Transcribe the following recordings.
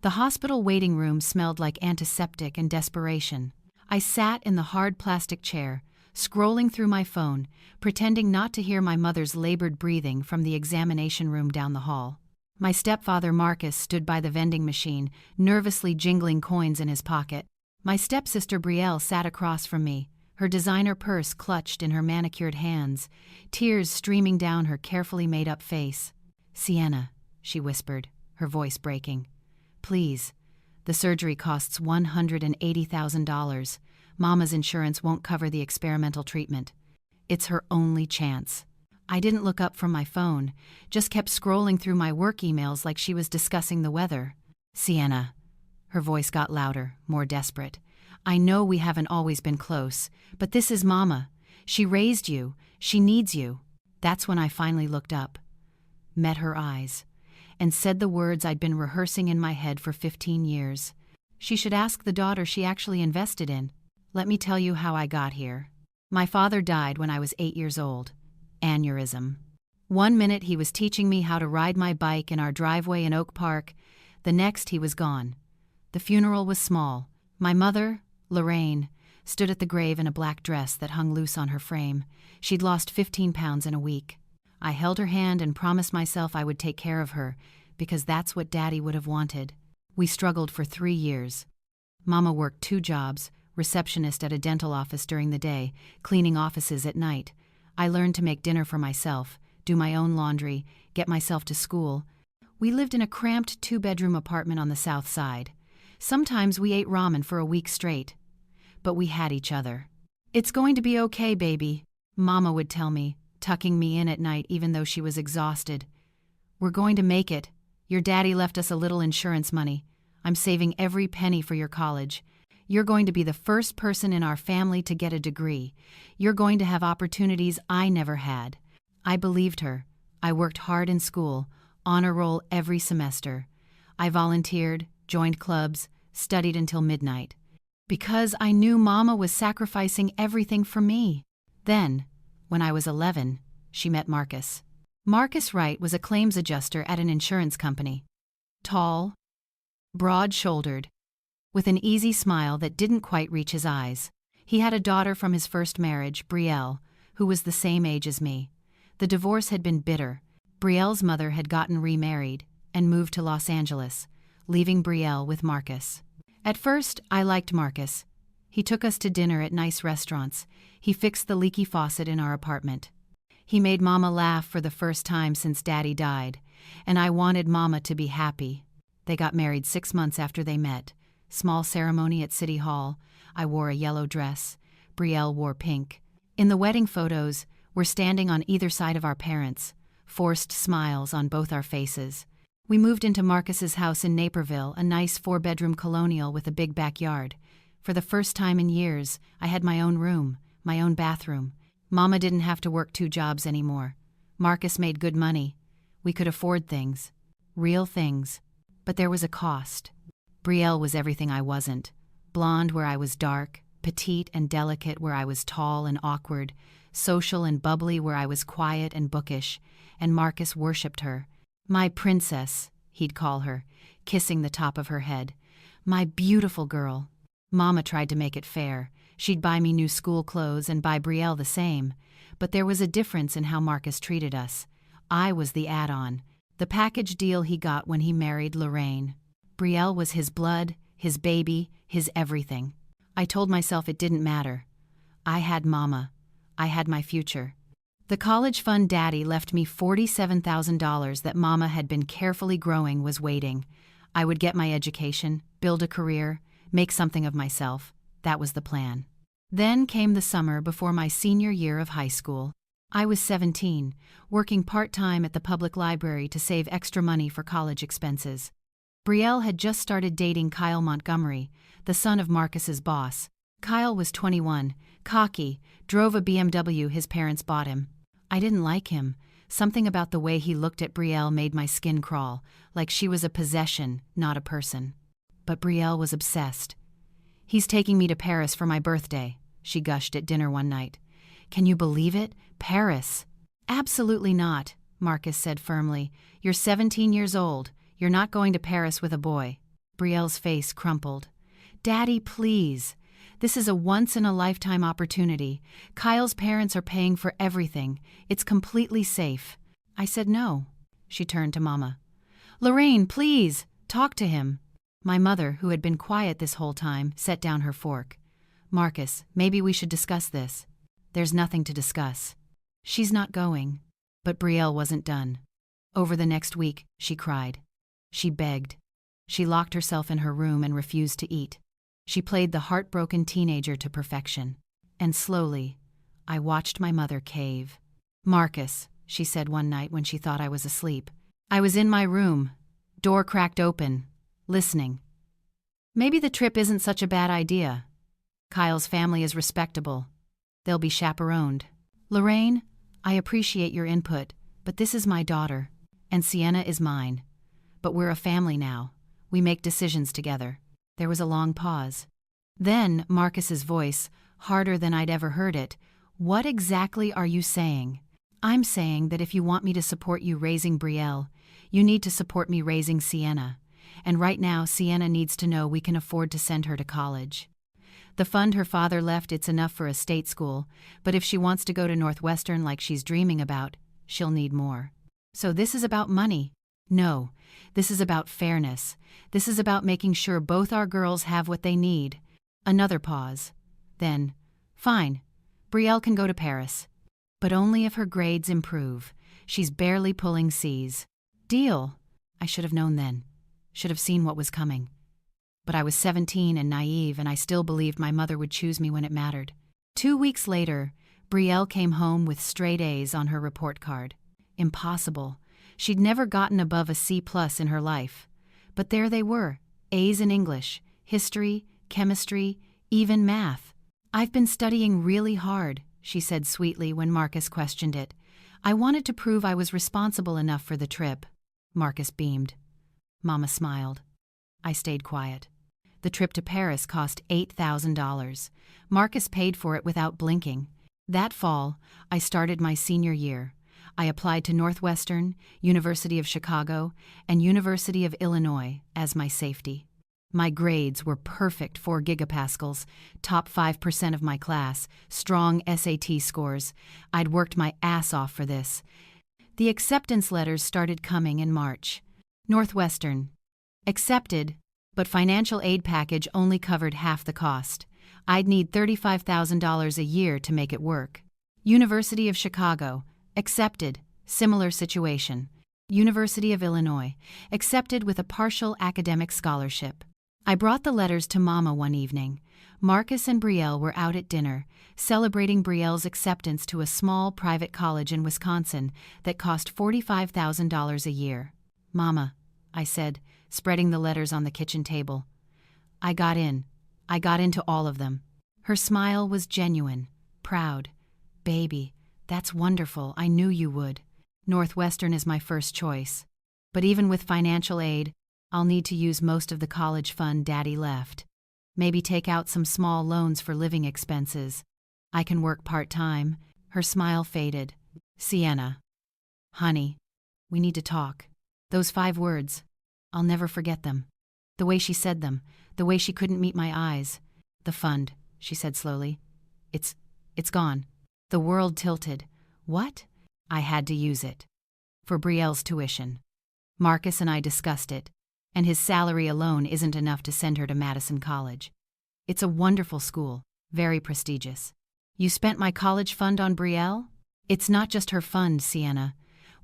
The hospital waiting room smelled like antiseptic and desperation. I sat in the hard plastic chair, scrolling through my phone, pretending not to hear my mother's labored breathing from the examination room down the hall. My stepfather Marcus stood by the vending machine, nervously jingling coins in his pocket. My stepsister Brielle sat across from me, her designer purse clutched in her manicured hands, tears streaming down her carefully made-up face. "Sienna," she whispered, her voice breaking. "Please. The surgery costs $180,000. Mama's insurance won't cover the experimental treatment. It's her only chance." I didn't look up from my phone, just kept scrolling through my work emails like she was discussing the weather. "Sienna." Her voice got louder, more desperate. "I know we haven't always been close, but this is Mama. She raised you. She needs you." That's when I finally looked up, met her eyes, and said the words I'd been rehearsing in my head for 15 years. She should ask the daughter she actually invested in. Let me tell you how I got here. My father died when I was 8 years old. Aneurysm. One minute he was teaching me how to ride my bike in our driveway in Oak Park, the next he was gone. The funeral was small. My mother, Lorraine, stood at the grave in a black dress that hung loose on her frame. She'd lost 15 pounds in a week. I held her hand and promised myself I would take care of her, because that's what Daddy would have wanted. We struggled for 3 years. Mama worked 2 jobs, receptionist at a dental office during the day, cleaning offices at night. I learned to make dinner for myself, do my own laundry, get myself to school. We lived in a cramped 2-bedroom apartment on the south side. Sometimes we ate ramen for a week straight. But we had each other. "It's going to be okay, baby," Mama would tell me, tucking me in at night even though she was exhausted. "We're going to make it. Your daddy left us a little insurance money. I'm saving every penny for your college. You're going to be the first person in our family to get a degree. You're going to have opportunities I never had." I believed her. I worked hard in school, honor roll every semester. I volunteered, joined clubs, studied until midnight. Because I knew Mama was sacrificing everything for me. Then, when I was 11, she met Marcus. Marcus Wright was a claims adjuster at an insurance company. Tall, broad-shouldered, with an easy smile that didn't quite reach his eyes. He had a daughter from his first marriage, Brielle, who was the same age as me. The divorce had been bitter. Brielle's mother had gotten remarried and moved to Los Angeles, leaving Brielle with Marcus. At first, I liked Marcus. He took us to dinner at nice restaurants. He fixed the leaky faucet in our apartment. He made Mama laugh for the first time since Daddy died, and I wanted Mama to be happy. They got married 6 months after they met. Small ceremony at City Hall. I wore a yellow dress. Brielle wore pink. In the wedding photos, we're standing on either side of our parents, forced smiles on both our faces. We moved into Marcus's house in Naperville, a nice 4-bedroom colonial with a big backyard. For the first time in years, I had my own room, my own bathroom. Mama didn't have to work 2 jobs anymore. Marcus made good money. We could afford things. Real things. But there was a cost. Brielle was everything I wasn't. Blonde where I was dark, petite and delicate where I was tall and awkward, social and bubbly where I was quiet and bookish, and Marcus worshipped her. "My princess," he'd call her, kissing the top of her head. "My beautiful girl." Mama tried to make it fair. She'd buy me new school clothes and buy Brielle the same. But there was a difference in how Marcus treated us. I was the add-on, the package deal he got when he married Lorraine. Brielle was his blood, his baby, his everything. I told myself it didn't matter. I had Mama. I had my future. The college fund Daddy left me $47,000 that Mama had been carefully growing was waiting. I would get my education, build a career, make something of myself. That was the plan. Then came the summer before my senior year of high school. I was 17, working part-time at the public library to save extra money for college expenses. Brielle had just started dating Kyle Montgomery, the son of Marcus's boss. Kyle was 21, cocky, drove a BMW his parents bought him. I didn't like him. Something about the way he looked at Brielle made my skin crawl, like she was a possession, not a person. But Brielle was obsessed. "He's taking me to Paris for my birthday," she gushed at dinner one night. "Can you believe it? Paris." "Absolutely not," Marcus said firmly. "You're 17 years old. You're not going to Paris with a boy." Brielle's face crumpled. Daddy, please. This is a once-in-a-lifetime opportunity. Kyle's parents are paying for everything. It's completely safe. I said no. She turned to Mama. Lorraine, please, talk to him. My mother, who had been quiet this whole time, set down her fork. Marcus, maybe we should discuss this. There's nothing to discuss. She's not going. But Brielle wasn't done. Over the next week, she cried. She begged. She locked herself in her room and refused to eat. She played the heartbroken teenager to perfection. And slowly, I watched my mother cave. Marcus, she said one night when she thought I was asleep. I was in my room, door cracked open, listening. Maybe the trip isn't such a bad idea. Kyle's family is respectable. They'll be chaperoned. Lorraine, I appreciate your input, but this is my daughter, and Sienna is mine. But we're a family now. We make decisions together. There was a long pause. Then Marcus's voice, harder than I'd ever heard it. What exactly are you saying? I'm saying that if you want me to support you raising Brielle, you need to support me raising Sienna. And right now, Sienna needs to know we can afford to send her to college. The fund her father left, it's enough for a state school, but if she wants to go to Northwestern like she's dreaming about, she'll need more. So this is about money. No, this is about fairness. This is about making sure both our girls have what they need. Another pause. Then, fine, Brielle can go to Paris. But only if her grades improve. She's barely pulling C's. Deal. I should have known then. Should have seen what was coming. But I was 17 and naive, and I still believed my mother would choose me when it mattered. 2 weeks later, Brielle came home with straight A's on her report card. Impossible. She'd never gotten above a C+ in her life. But there they were, A's in English, history, chemistry, even math. I've been studying really hard, she said sweetly when Marcus questioned it. I wanted to prove I was responsible enough for the trip. Marcus beamed. Mama smiled. I stayed quiet. The trip to Paris cost $8,000. Marcus paid for it without blinking. That fall, I started my senior year. I applied to Northwestern, University of Chicago, and University of Illinois as my safety. My grades were perfect 4 gigapascals, top 5% of my class, strong SAT scores. I'd worked my ass off for this. The acceptance letters started coming in March. Northwestern. Accepted, but financial aid package only covered half the cost. I'd need $35,000 a year to make it work. University of Chicago. Accepted, similar situation. University of Illinois, accepted with a partial academic scholarship. I brought the letters to Mama one evening. Marcus and Brielle were out at dinner, celebrating Brielle's acceptance to a small private college in Wisconsin that cost $45,000 a year. Mama, I said, spreading the letters on the kitchen table. I got in. I got into all of them. Her smile was genuine, proud. Baby, that's wonderful. I knew you would. Northwestern is my first choice. But even with financial aid, I'll need to use most of the college fund Daddy left. Maybe take out some small loans for living expenses. I can work part-time. Her smile faded. Sienna. Honey, we need to talk. Those 5 words. I'll never forget them. The way she said them, the way she couldn't meet my eyes. The fund, she said slowly. It's gone. The world tilted. What? I had to use it. For Brielle's tuition. Marcus and I discussed it, and his salary alone isn't enough to send her to Madison College. It's a wonderful school, very prestigious. You spent my college fund on Brielle? It's not just her fund, Sienna.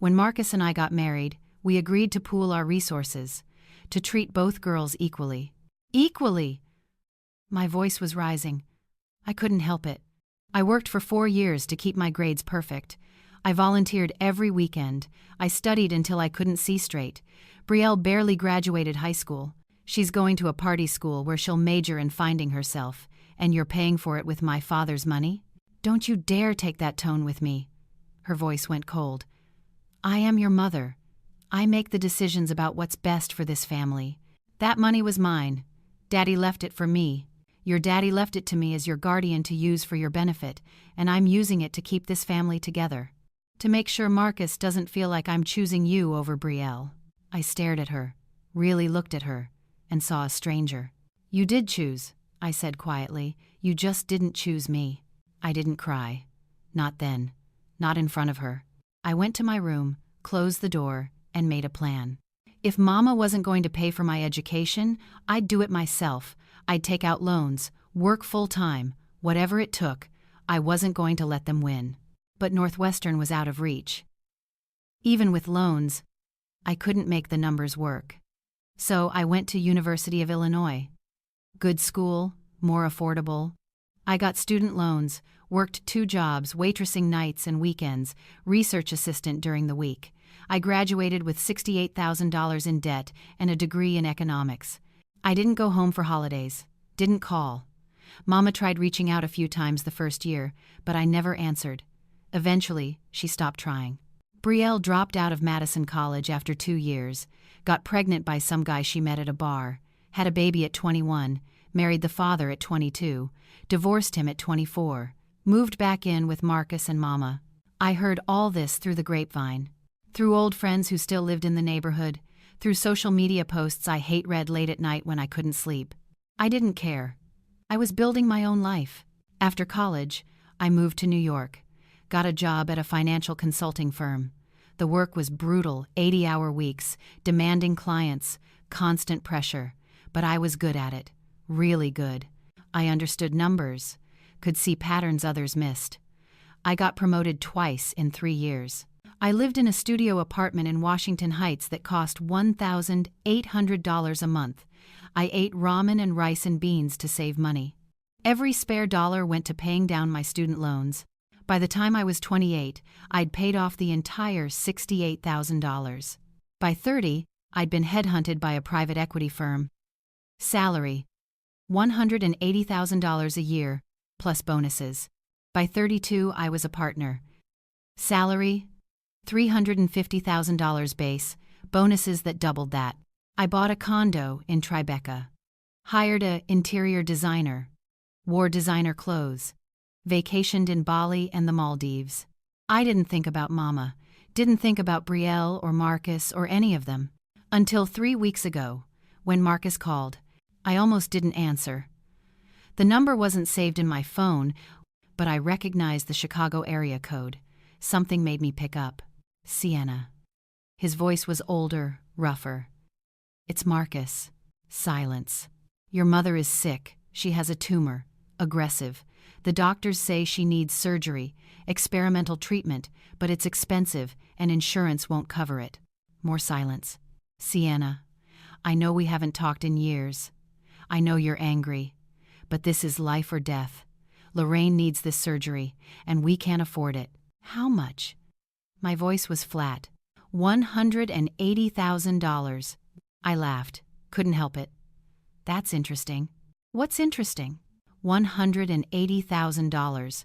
When Marcus and I got married, we agreed to pool our resources, to treat both girls equally. Equally! My voice was rising. I couldn't help it. I worked for 4 years to keep my grades perfect. I volunteered every weekend. I studied until I couldn't see straight. Brielle barely graduated high school. She's going to a party school where she'll major in finding herself, and you're paying for it with my father's money? Don't you dare take that tone with me. Her voice went cold. I am your mother. I make the decisions about what's best for this family. That money was mine. Daddy left it for me. Your daddy left it to me as your guardian to use for your benefit, and I'm using it to keep this family together. To make sure Marcus doesn't feel like I'm choosing you over Brielle. I stared at her, really looked at her, and saw a stranger. "You did choose," I said quietly. "You just didn't choose me." I didn't cry. Not then. Not in front of her. I went to my room, closed the door, and made a plan. If Mama wasn't going to pay for my education, I'd do it myself. I'd take out loans, work full-time, whatever it took. I wasn't going to let them win. But Northwestern was out of reach. Even with loans, I couldn't make the numbers work. So I went to University of Illinois. Good school, more affordable. I got student loans, worked 2 jobs, waitressing nights and weekends, research assistant during the week. I graduated with $68,000 in debt and a degree in economics. I didn't go home for holidays, didn't call. Mama tried reaching out a few times the first year, but I never answered. Eventually, she stopped trying. Brielle dropped out of Madison College after 2 years, got pregnant by some guy she met at a bar, had a baby at 21, married the father at 22, divorced him at 24, moved back in with Marcus and Mama. I heard all this through the grapevine, through old friends who still lived in the neighborhood, through social media posts I hate-read late at night when I couldn't sleep. I didn't care. I was building my own life. After college, I moved to New York, got a job at a financial consulting firm. The work was brutal, 80-hour weeks, demanding clients, constant pressure, but I was good at it, really good. I understood numbers, could see patterns others missed. I got promoted twice in 3 years. I lived in a studio apartment in Washington Heights that cost $1,800 a month. I ate ramen and rice and beans to save money. Every spare dollar went to paying down my student loans. By the time I was 28, I'd paid off the entire $68,000. By 30, I'd been headhunted by a private equity firm. Salary: $180,000 a year, plus bonuses. By 32, I was a partner. Salary: $350,000 base, bonuses that doubled that. I bought a condo in Tribeca. Hired an interior designer. Wore designer clothes. Vacationed in Bali and the Maldives. I didn't think about Mama, didn't think about Brielle or Marcus or any of them. Until 3 weeks ago, when Marcus called. I almost didn't answer. The number wasn't saved in my phone, but I recognized the Chicago area code. Something made me pick up. Sienna. His voice was older, rougher. "It's Marcus." Silence. "Your mother is sick. She has a tumor. Aggressive. The doctors say she needs surgery, experimental treatment, but it's expensive and insurance won't cover it." More silence. "Sienna, I know we haven't talked in years. I know you're angry. But this is life or death. Lorraine needs this surgery, and we can't afford it." "How much?" My voice was flat. $180,000. I laughed. Couldn't help it. "That's interesting." "What's interesting?" $180,000.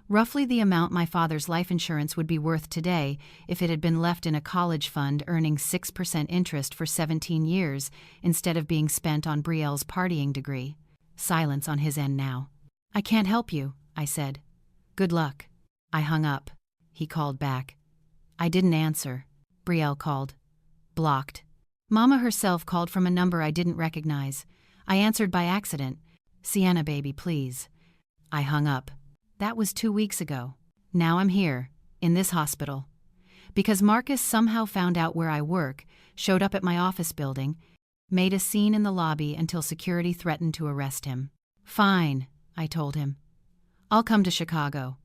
Roughly the amount my father's life insurance would be worth today if it had been left in a college fund earning 6% interest for 17 years instead of being spent on Brielle's partying degree. Silence on his end now. "I can't help you," I said. "Good luck." I hung up. He called back. I didn't answer. Brielle called. Blocked. Mama herself called from a number I didn't recognize. I answered by accident. "Sienna, baby, please." I hung up. That was 2 weeks ago. Now I'm here, in this hospital. Because Marcus somehow found out where I work, showed up at my office building, made a scene in the lobby until security threatened to arrest him. "Fine," I told him. "I'll come to Chicago.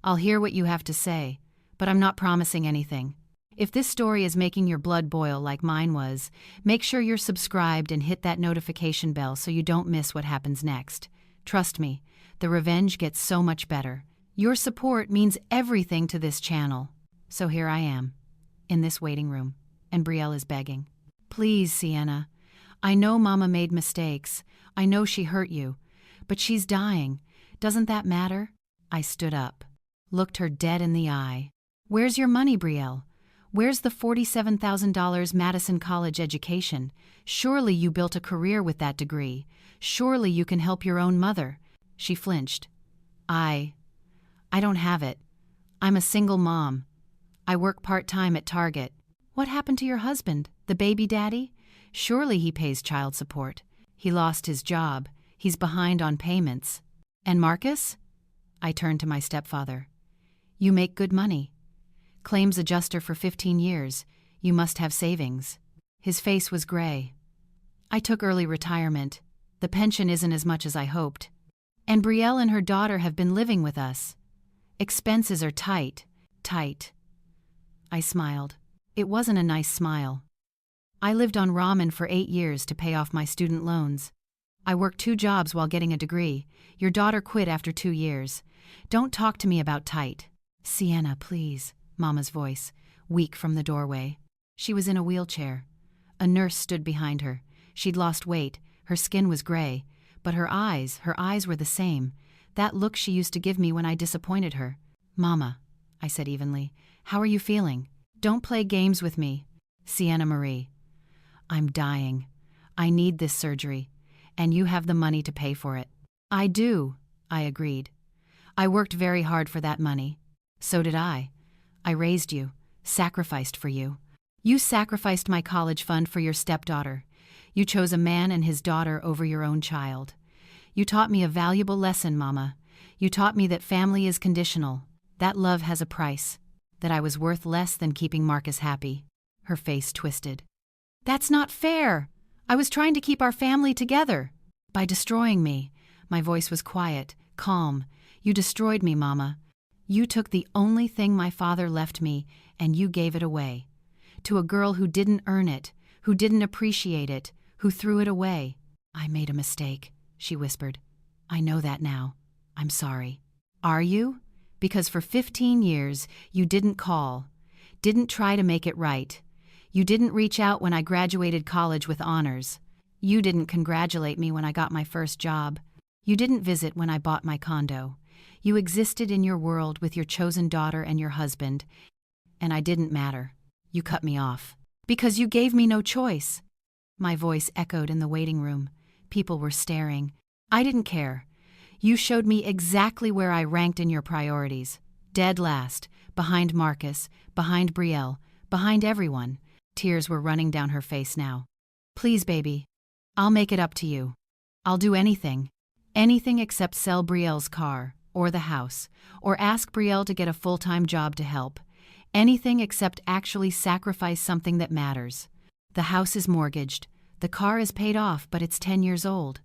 I'll hear what you have to say, but I'm not promising anything. If this story is making your blood boil like mine was, make sure you're subscribed and hit that notification bell so you don't miss what happens next. Trust me, the revenge gets so much better. Your support means everything to this channel." So here I am, in this waiting room, and Brielle is begging. "Please, Sienna. I know Mama made mistakes. I know she hurt you. But she's dying. Doesn't that matter?" I stood up, looked her dead in the eye. "Where's your money, Brielle? Where's the $47,000 Madison College education? Surely you built a career with that degree. Surely you can help your own mother." She flinched. I don't have it. I'm a single mom. I work part-time at Target." "What happened to your husband, the baby daddy? Surely he pays child support. He lost his job. He's behind on payments. And Marcus? I turned to my stepfather. You make good money. Claims adjuster for 15 years. You must have savings. His face was gray. I took early retirement. The pension isn't as much as I hoped. And Brielle and her daughter have been living with us. Expenses are tight. I smiled. It wasn't a nice smile. I lived on ramen for 8 years to pay off my student loans. I worked 2 jobs while getting a degree. Your daughter quit after 2 years. Don't talk to me about tight. Sienna, please, Mama's voice, weak from the doorway. She was in a wheelchair. A nurse stood behind her. She'd lost weight. Her skin was gray. But her eyes were the same. That look she used to give me when I disappointed her. Mama, I said evenly, how are you feeling? Don't play games with me. Sienna Marie. I'm dying. I need this surgery. And you have the money to pay for it. I do, I agreed. I worked very hard for that money. So did I. I raised you, sacrificed for you. You sacrificed my college fund for your stepdaughter. You chose a man and his daughter over your own child. You taught me a valuable lesson, Mama. You taught me that family is conditional, that love has a price, that I was worth less than keeping Marcus happy. Her face twisted. That's not fair. I was trying to keep our family together. By destroying me. My voice was quiet, calm. You destroyed me, Mama. You took the only thing my father left me, and you gave it away. To a girl who didn't earn it, who didn't appreciate it, who threw it away. I made a mistake, she whispered. I know that now. I'm sorry. Are you? Because for 15 years, you didn't call, didn't try to make it right. You didn't reach out when I graduated college with honors. You didn't congratulate me when I got my first job. You didn't visit when I bought my condo. You existed in your world with your chosen daughter and your husband, and I didn't matter. You cut me off. Because you gave me no choice. My voice echoed in the waiting room. People were staring. I didn't care. You showed me exactly where I ranked in your priorities. Dead last, behind Marcus, behind Brielle, behind everyone. Tears were running down her face now. Please, baby. I'll make it up to you. I'll do anything. Anything except sell Brielle's car, or the house, or ask Brielle to get a full-time job to help. Anything except actually sacrifice something that matters. The house is mortgaged. The car is paid off, but it's 10 years old.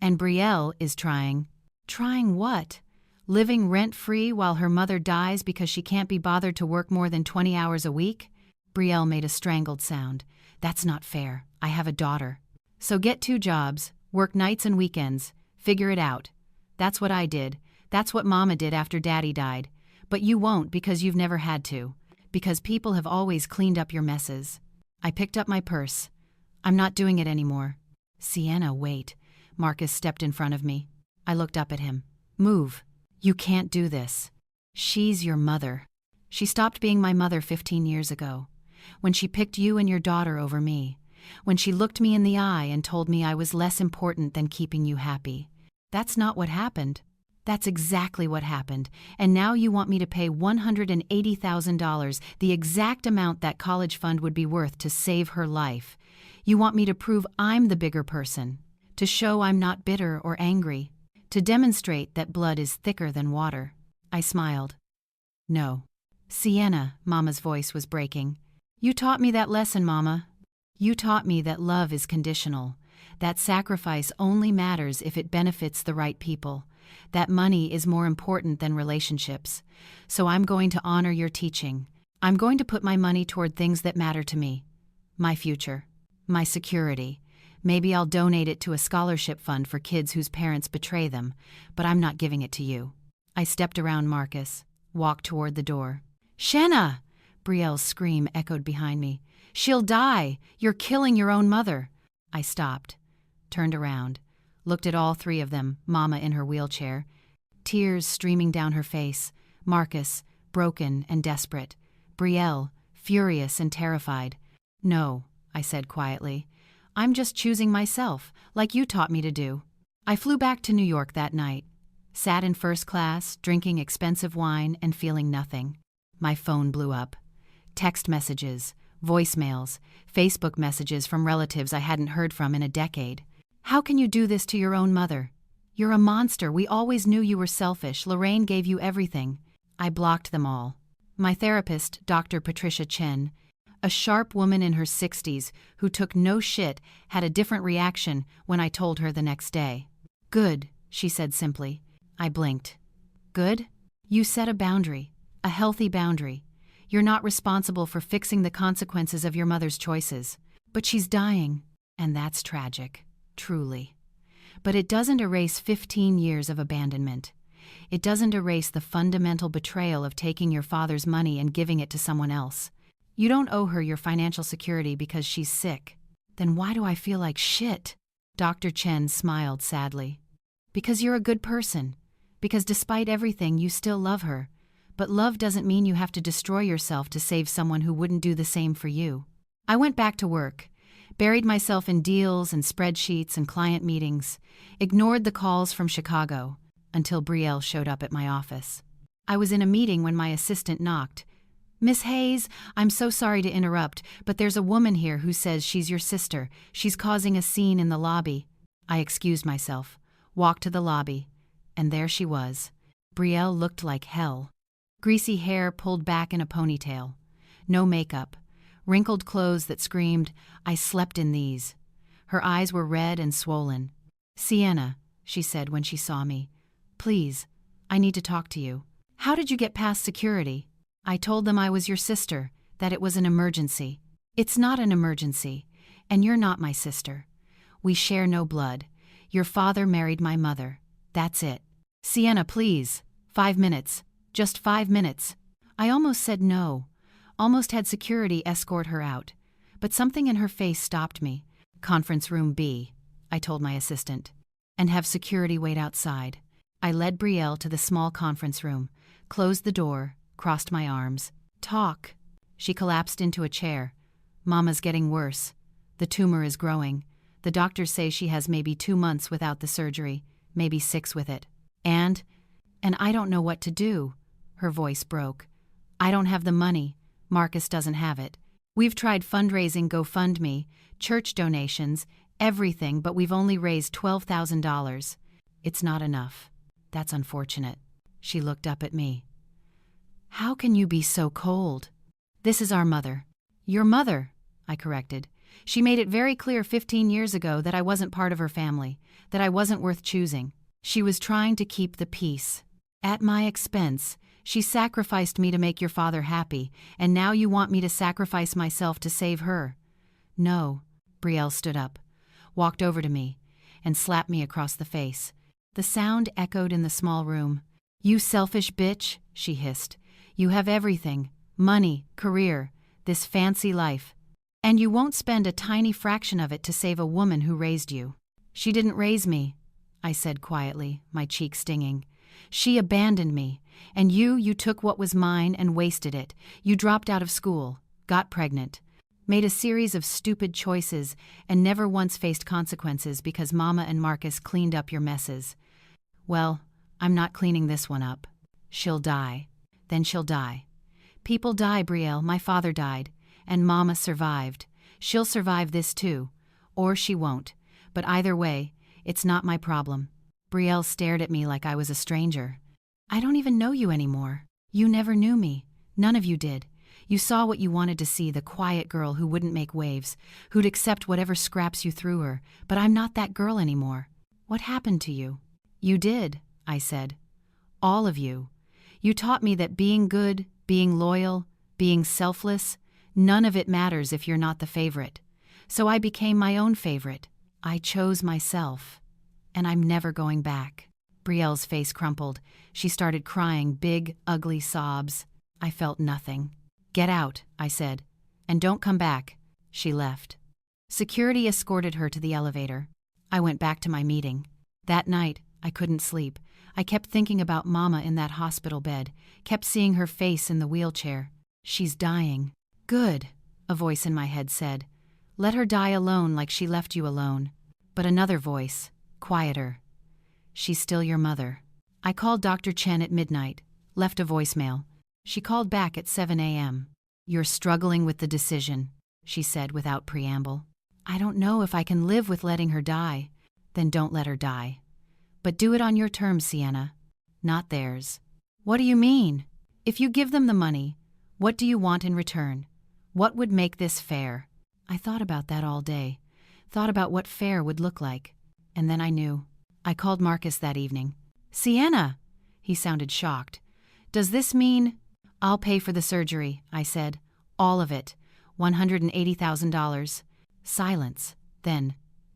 And Brielle is trying. Trying what? Living rent-free while her mother dies because she can't be bothered to work more than 20 hours a week? Brielle made a strangled sound. That's not fair. I have a daughter. So get 2 jobs, work nights and weekends, figure it out. That's what I did. That's what Mama did after Daddy died. But you won't because you've never had to. Because people have always cleaned up your messes. I picked up my purse. I'm not doing it anymore. Sienna, wait. Marcus stepped in front of me. I looked up at him. Move. You can't do this. She's your mother. She stopped being my mother 15 years ago. When she picked you and your daughter over me. When she looked me in the eye and told me I was less important than keeping you happy. That's not what happened. That's exactly what happened, and now you want me to pay $180,000, the exact amount that college fund would be worth to save her life. You want me to prove I'm the bigger person, to show I'm not bitter or angry, to demonstrate that blood is thicker than water. I smiled. No. Sienna, Mama's voice was breaking. You taught me that lesson, Mama. You taught me that love is conditional, that sacrifice only matters if it benefits the right people. That money is more important than relationships. So I'm going to honor your teaching. I'm going to put my money toward things that matter to me. My future. My security. Maybe I'll donate it to a scholarship fund for kids whose parents betray them, but I'm not giving it to you. I stepped around Marcus, walked toward the door. Sienna! Brielle's scream echoed behind me. She'll die! You're killing your own mother! I stopped, turned around. Looked at all 3 of them, Mama in her wheelchair, tears streaming down her face, Marcus, broken and desperate, Brielle, furious and terrified. No, I said quietly. I'm just choosing myself, like you taught me to do. I flew back to New York that night, sat in first class, drinking expensive wine and feeling nothing. My phone blew up. Text messages, voicemails, Facebook messages from relatives I hadn't heard from in a decade. How can you do this to your own mother? You're a monster. We always knew you were selfish. Lorraine gave you everything. I blocked them all. My therapist, Dr. Patricia Chen, a sharp woman in her 60s who took no shit, had a different reaction when I told her the next day. Good, she said simply. I blinked. Good? You set a boundary, a healthy boundary. You're not responsible for fixing the consequences of your mother's choices. But she's dying, and that's tragic, truly. But it doesn't erase 15 years of abandonment. It doesn't erase the fundamental betrayal of taking your father's money and giving it to someone else. You don't owe her your financial security because she's sick. Then why do I feel like shit? Dr. Chen smiled sadly. Because you're a good person. Because despite everything, you still love her. But love doesn't mean you have to destroy yourself to save someone who wouldn't do the same for you. I went back to work, buried myself in deals and spreadsheets and client meetings, ignored the calls from Chicago, until Brielle showed up at my office. I was in a meeting when my assistant knocked. Miss Hayes, I'm so sorry to interrupt, but there's a woman here who says she's your sister. She's causing a scene in the lobby. I excused myself, walked to the lobby, and there she was. Brielle looked like hell. Greasy hair pulled back in a ponytail. No makeup. Wrinkled clothes that screamed, I slept in these. Her eyes were red and swollen. Sienna, she said when she saw me. Please, I need to talk to you. How did you get past security? I told them I was your sister, that it was an emergency. It's not an emergency, and you're not my sister. We share no blood. Your father married my mother. That's it. Sienna, please. 5 minutes. Just 5 minutes. I almost said no. Almost had security escort her out. But something in her face stopped me. Conference room B, I told my assistant. And have security wait outside. I led Brielle to the small conference room, closed the door, crossed my arms. Talk. She collapsed into a chair. Mama's getting worse. The tumor is growing. The doctors say she has maybe 2 months without the surgery, maybe 6 with it. And I don't know what to do. Her voice broke. I don't have the money. Marcus doesn't have it. We've tried fundraising, GoFundMe, church donations, everything, but we've only raised $12,000. It's not enough. That's unfortunate. She looked up at me. How can you be so cold? This is our mother. Your mother, I corrected. She made it very clear 15 years ago that I wasn't part of her family, that I wasn't worth choosing. She was trying to keep the peace. At my expense, she sacrificed me to make your father happy, and now you want me to sacrifice myself to save her. No. Brielle stood up, walked over to me, and slapped me across the face. The sound echoed in the small room. You selfish bitch, she hissed. You have everything, money, career, this fancy life. And you won't spend a tiny fraction of it to save a woman who raised you. She didn't raise me, I said quietly, my cheek stinging. She abandoned me, and you took what was mine and wasted it. You dropped out of school, got pregnant, made a series of stupid choices, and never once faced consequences because Mama and Marcus cleaned up your messes. Well, I'm not cleaning this one up. She'll die. Then she'll die. People die, Brielle. My father died, and Mama survived. She'll survive this too, or she won't. But either way, it's not my problem. Brielle stared at me like I was a stranger. I don't even know you anymore. You never knew me. None of you did. You saw what you wanted to see, the quiet girl who wouldn't make waves, who'd accept whatever scraps you threw her. But I'm not that girl anymore. What happened to you? You did, I said. All of you. You taught me that being good, being loyal, being selfless, none of it matters if you're not the favorite. So I became my own favorite. I chose myself. And I'm never going back. Brielle's face crumpled. She started crying big, ugly sobs. I felt nothing. Get out, I said. And don't come back. She left. Security escorted her to the elevator. I went back to my meeting. That night, I couldn't sleep. I kept thinking about Mama in that hospital bed, kept seeing her face in the wheelchair. She's dying. Good, a voice in my head said. Let her die alone like she left you alone. But another voice, quieter. She's still your mother. I called Dr. Chen at midnight, left a voicemail. She called back at 7 a.m. You're struggling with the decision, she said without preamble. I don't know if I can live with letting her die. Then don't let her die. But do it on your terms, Sienna, not theirs. What do you mean? If you give them the money, what do you want in return? What would make this fair? I thought about that all day, thought about what fair would look like. And then I knew. I called Marcus that evening. Sienna! He sounded shocked. Does this mean? I'll pay for the surgery, I said. All of it. $180,000. Silence. Then,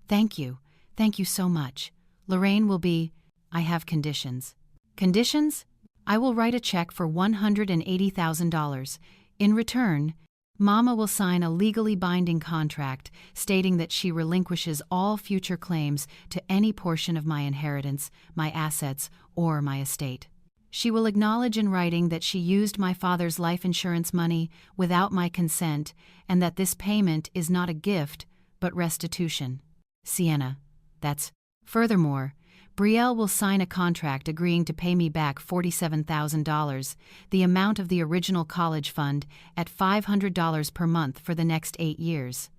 thank you. Thank you so much. Lorraine will be. I have conditions. Conditions? I will write a check for $180,000. In return, Mama will sign a legally binding contract stating that she relinquishes all future claims to any portion of my inheritance, my assets, or my estate. She will acknowledge in writing that she used my father's life insurance money without my consent and that this payment is not a gift, but restitution. Sienna, that's. Furthermore, Brielle will sign a contract agreeing to pay me back $47,000, the amount of the original college fund, at $500 per month for the next 8 years.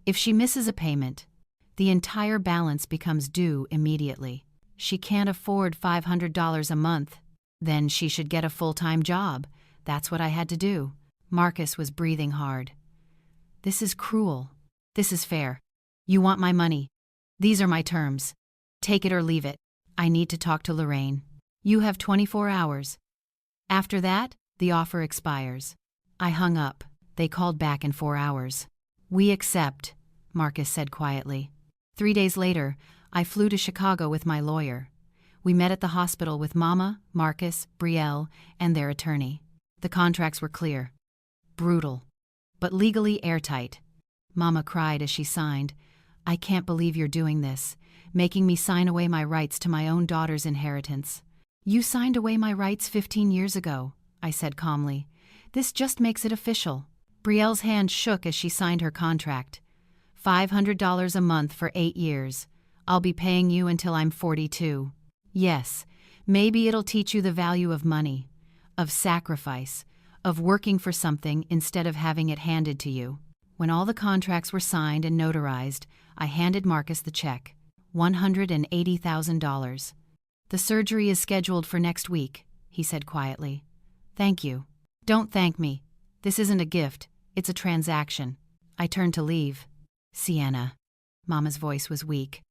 If she misses a payment, the entire balance becomes due immediately. She can't afford $500 a month. Then she should get a full-time job. That's what I had to do. Marcus was breathing hard. This is cruel. This is fair. You want my money. These are my terms. Take it or leave it. I need to talk to Lorraine. You have 24 hours. After that, the offer expires. I hung up. They called back in 4 hours. We accept, Marcus said quietly. 3 days later, I flew to Chicago with my lawyer. We met at the hospital with Mama, Marcus, Brielle, and their attorney. The contracts were clear. Brutal. But legally airtight. Mama cried as she signed. I can't believe you're doing this, making me sign away my rights to my own daughter's inheritance. You signed away my rights 15 years ago, I said calmly. This just makes it official. Brielle's hand shook as she signed her contract. $500 a month for 8 years. I'll be paying you until I'm 42. Yes, maybe it'll teach you the value of money, of sacrifice, of working for something instead of having it handed to you. When all the contracts were signed and notarized, I handed Marcus the check. $180,000. The surgery is scheduled for next week, he said quietly. Thank you. Don't thank me. This isn't a gift, it's a transaction. I turned to leave. Sienna. Mama's voice was weak.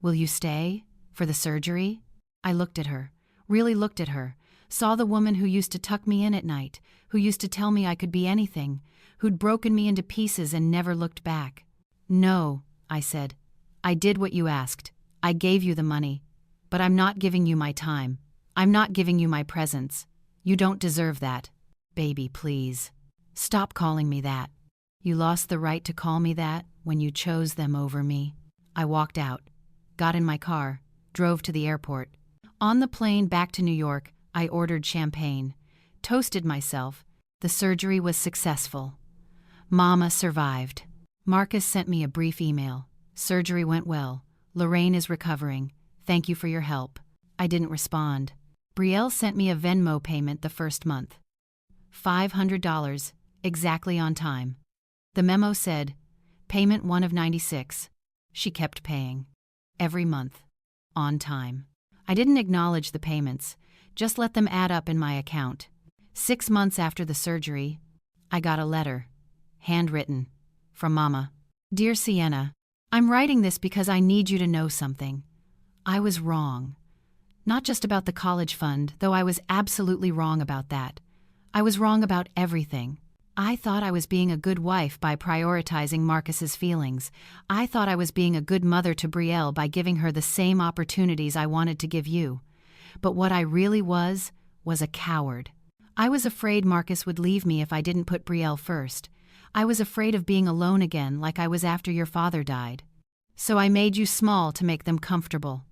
Will you stay? For the surgery? I looked at her, really looked at her, saw the woman who used to tuck me in at night, who used to tell me I could be anything, who'd broken me into pieces and never looked back. No, I said. I did what you asked. I gave you the money. But I'm not giving you my time. I'm not giving you my presence. You don't deserve that. Baby, please. Stop calling me that. You lost the right to call me that when you chose them over me. I walked out, got in my car, drove to the airport. On the plane back to New York, I ordered champagne, toasted myself. The surgery was successful. Mama survived. Marcus sent me a brief email. Surgery went well. Lorraine is recovering. Thank you for your help. I didn't respond. Brielle sent me a Venmo payment the first month. $500, exactly on time. The memo said, payment 1 of 96. She kept paying. Every month. On time. I didn't acknowledge the payments, just let them add up in my account. 6 months after the surgery, I got a letter, handwritten, from Mama. Dear Sienna, I'm writing this because I need you to know something. I was wrong. Not just about the college fund, though I was absolutely wrong about that. I was wrong about everything. I thought I was being a good wife by prioritizing Marcus's feelings. I thought I was being a good mother to Brielle by giving her the same opportunities I wanted to give you. But what I really was a coward. I was afraid Marcus would leave me if I didn't put Brielle first. I was afraid of being alone again like I was after your father died. So I made you small to make them comfortable.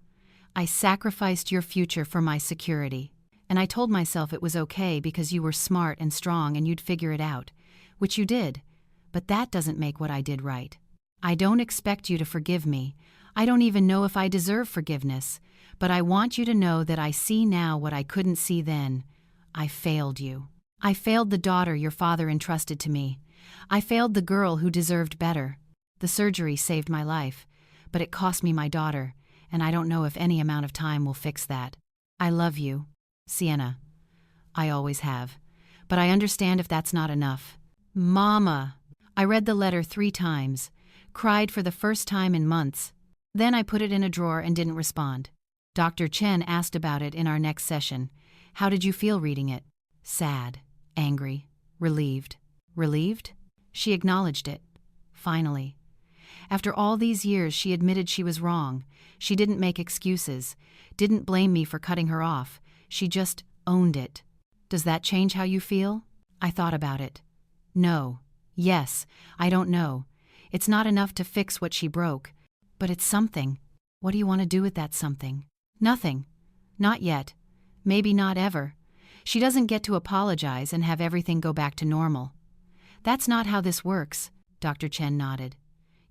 I sacrificed your future for my security. And I told myself it was okay because you were smart and strong and you'd figure it out, which you did. But that doesn't make what I did right. I don't expect you to forgive me. I don't even know if I deserve forgiveness. But I want you to know that I see now what I couldn't see then. I failed you. I failed the daughter your father entrusted to me. I failed the girl who deserved better. The surgery saved my life, but it cost me my daughter, and I don't know if any amount of time will fix that. I love you, Sienna. I always have. But I understand if that's not enough. Mama! I read the letter 3 times, cried for the first time in months. Then I put it in a drawer and didn't respond. Dr. Chen asked about it in our next session. How did you feel reading it? Sad, angry, relieved. Relieved? She acknowledged it. Finally. After all these years, she admitted she was wrong. She didn't make excuses, didn't blame me for cutting her off. She just owned it. Does that change how you feel? I thought about it. No. Yes. I don't know. It's not enough to fix what she broke. But it's something. What do you want to do with that something? Nothing. Not yet. Maybe not ever. She doesn't get to apologize and have everything go back to normal. That's not how this works, Dr. Chen nodded.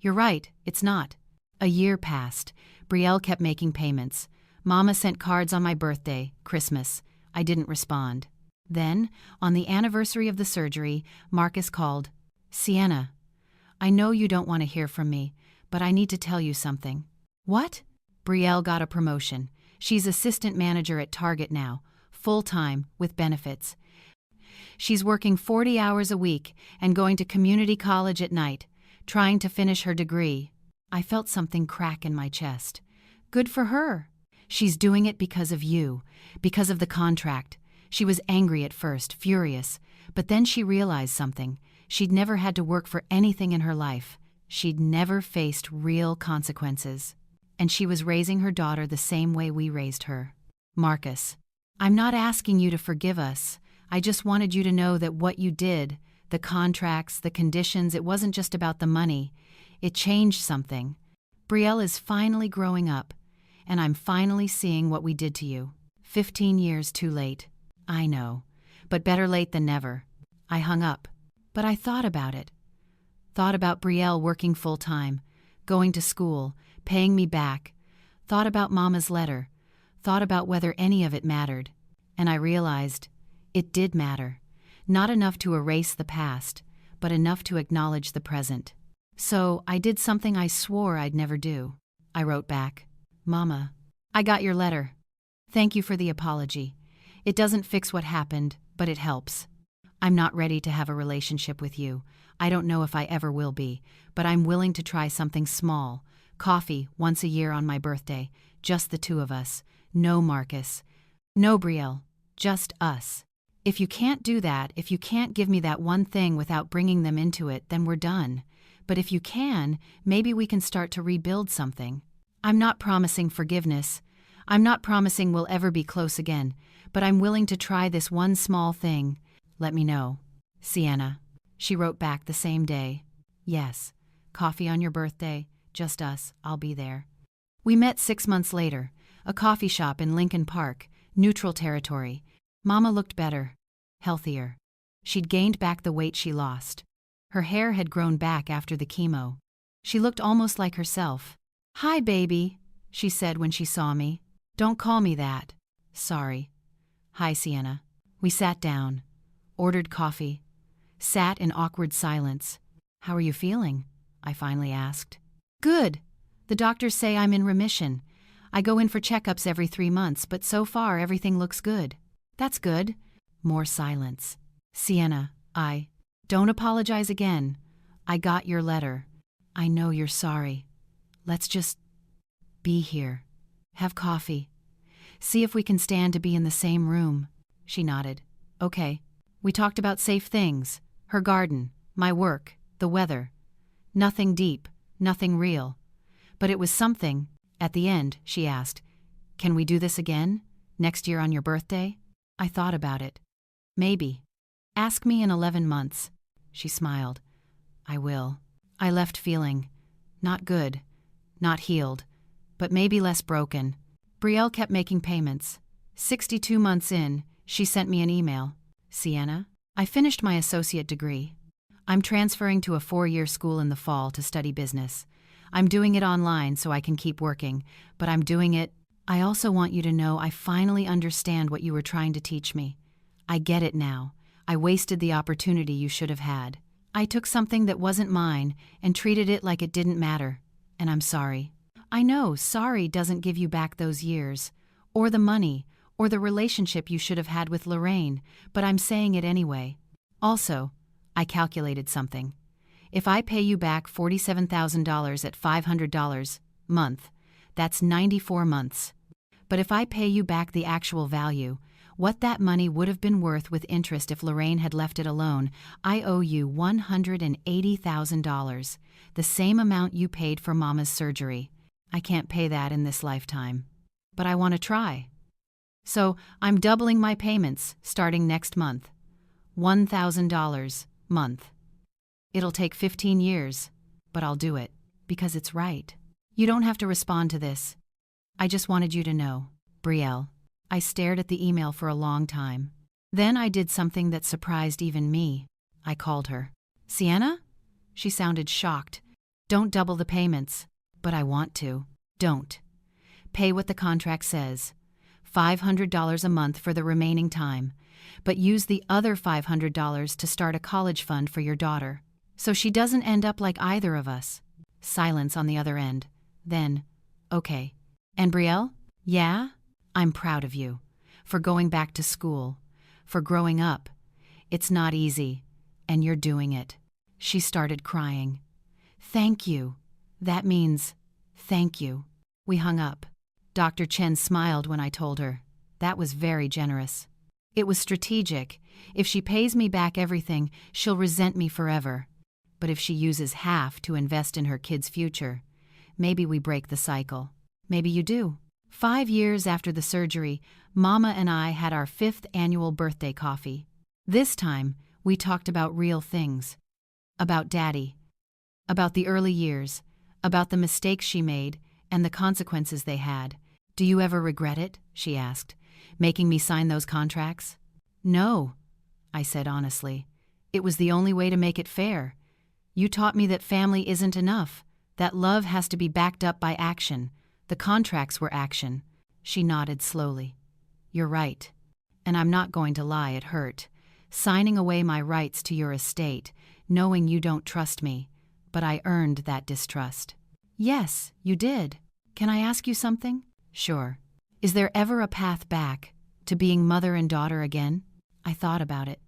You're right, it's not. A year passed. Brielle kept making payments. Mama sent cards on my birthday, Christmas. I didn't respond. Then, on the anniversary of the surgery, Marcus called. Sienna, I know you don't want to hear from me, but I need to tell you something. What? Brielle got a promotion. She's assistant manager at Target now, full-time, with benefits. She's working 40 hours a week and going to community college at night, trying to finish her degree. I felt something crack in my chest. Good for her. She's doing it because of you, because of the contract. She was angry at first, furious, but then she realized something. She'd never had to work for anything in her life. She'd never faced real consequences. And she was raising her daughter the same way we raised her. Marcus, I'm not asking you to forgive us. I just wanted you to know that what you did, the contracts, the conditions, it wasn't just about the money. It changed something. Brielle is finally growing up, and I'm finally seeing what we did to you. 15 years too late. I know, but better late than never. I hung up, but I thought about it. Thought about Brielle working full-time, going to school, paying me back. Thought about Mama's letter. Thought about whether any of it mattered. And I realized it did matter. Not enough to erase the past, but enough to acknowledge the present. So I did something I swore I'd never do. I wrote back, Mama, I got your letter. Thank you for the apology. It doesn't fix what happened, but it helps. I'm not ready to have a relationship with you. I don't know if I ever will be, but I'm willing to try something small. Coffee once a year on my birthday, just the 2 of us. No Marcus. No Brielle. Just us. If you can't do that, if you can't give me that one thing without bringing them into it, then we're done. But if you can, maybe we can start to rebuild something. I'm not promising forgiveness. I'm not promising we'll ever be close again, but I'm willing to try this one small thing. Let me know. Sienna. She wrote back the same day. Yes. Coffee on your birthday. Just us. I'll be there. We met 6 months later. A coffee shop in Lincoln Park. Neutral territory. Mama looked better. Healthier. She'd gained back the weight she lost. Her hair had grown back after the chemo. She looked almost like herself. Hi, baby, she said when she saw me. Don't call me that. Sorry. Hi, Sienna. We sat down. Ordered coffee. Sat in awkward silence. How are you feeling? I finally asked. Good. The doctors say I'm in remission. I go in for checkups every 3 months, but so far everything looks good. That's good. More silence. Sienna, don't apologize again. I got your letter. I know you're sorry. Let's just be here. Have coffee. See if we can stand to be in the same room. She nodded. Okay. We talked about safe things. Her garden, my work, the weather. Nothing deep, nothing real. But it was something. At the end, she asked, Can we do this again? Next year on your birthday? I thought about it. Maybe. Ask me in 11 months. She smiled. I will. I left feeling not good, not healed, but maybe less broken. Brielle kept making payments. 62 months in, she sent me an email. Sienna, I finished my associate degree. I'm transferring to a 4-year school in the fall to study business. I'm doing it online so I can keep working, but I'm doing it. I also want you to know I finally understand what you were trying to teach me. I get it now. I wasted the opportunity you should have had. I took something that wasn't mine and treated it like it didn't matter, and I'm sorry. I know sorry doesn't give you back those years, or the money, or the relationship you should have had with Lorraine, but I'm saying it anyway. Also, I calculated something. If I pay you back $47,000 at $500 a month, that's 94 months. But if I pay you back the actual value, what that money would have been worth with interest if Lorraine had left it alone, I owe you $180,000, the same amount you paid for Mama's surgery. I can't pay that in this lifetime. But I want to try. So I'm doubling my payments starting next month. $1,000 a month. It'll take 15 years, but I'll do it, because it's right. You don't have to respond to this. I just wanted you to know. Brielle. I stared at the email for a long time. Then I did something that surprised even me. I called her. Sienna? She sounded shocked. Don't double the payments. But I want to. Don't. Pay what the contract says. $500 a month for the remaining time. But use the other $500 to start a college fund for your daughter. So she doesn't end up like either of us. Silence on the other end. Then, okay. And Brielle? Yeah? I'm proud of you. For going back to school. For growing up. It's not easy. And you're doing it. She started crying. Thank you. That means, thank you. We hung up. Dr. Chen smiled when I told her. That was very generous. It was strategic. If she pays me back everything, she'll resent me forever. But if she uses half to invest in her kid's future, maybe we break the cycle. Maybe you do. 5 years after the surgery, Mama and I had our 5th annual birthday coffee. This time, we talked about real things. About Daddy. About the early years. About the mistakes she made and the consequences they had. Do you ever regret it? She asked. Making me sign those contracts? No, I said honestly. It was the only way to make it fair. You taught me that family isn't enough, that love has to be backed up by action. The contracts were action. She nodded slowly. You're right. And I'm not going to lie, it hurt. Signing away my rights to your estate, knowing you don't trust me. But I earned that distrust. Yes, you did. Can I ask you something? Sure. Is there ever a path back to being mother and daughter again? I thought about it.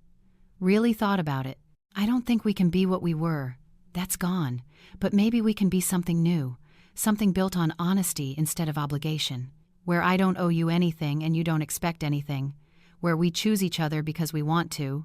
Really thought about it. I don't think we can be what we were. That's gone. But maybe we can be something new. Something built on honesty instead of obligation. Where I don't owe you anything and you don't expect anything. Where we choose each other because we want to,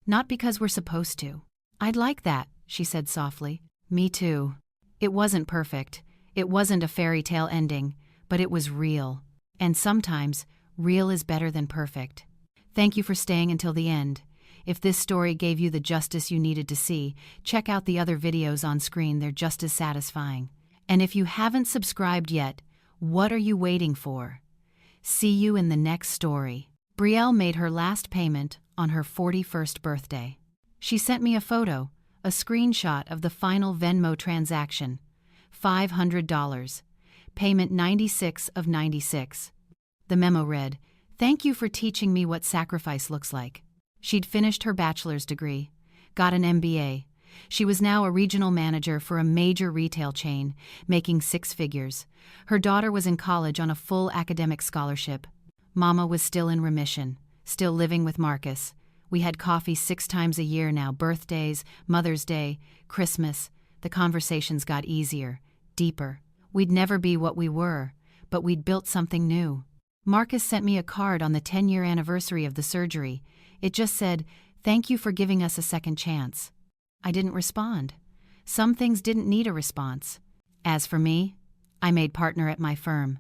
not because we're supposed to. I'd like that, she said softly. Me too. It wasn't perfect. It wasn't a fairy tale ending, but it was real. And sometimes, real is better than perfect. Thank you for staying until the end. If this story gave you the justice you needed to see, check out the other videos on screen, they're just as satisfying. And if you haven't subscribed yet, what are you waiting for? See you in the next story. Brielle made her last payment on her 41st birthday. She sent me a photo, a screenshot of the final Venmo transaction. $500. Payment 96 of 96. The memo read, "Thank you for teaching me what sacrifice looks like." She'd finished her bachelor's degree, got an MBA. She was now a regional manager for a major retail chain, making 6 figures. Her daughter was in college on a full academic scholarship. Mama was still in remission, still living with Marcus. We had coffee 6 times a year now, birthdays, Mother's Day, Christmas. The conversations got easier, deeper. We'd never be what we were, but we'd built something new. Marcus sent me a card on the 10-year anniversary of the surgery. It just said, "Thank you for giving us a second chance." I didn't respond. Some things didn't need a response. As for me, I made partner at my firm,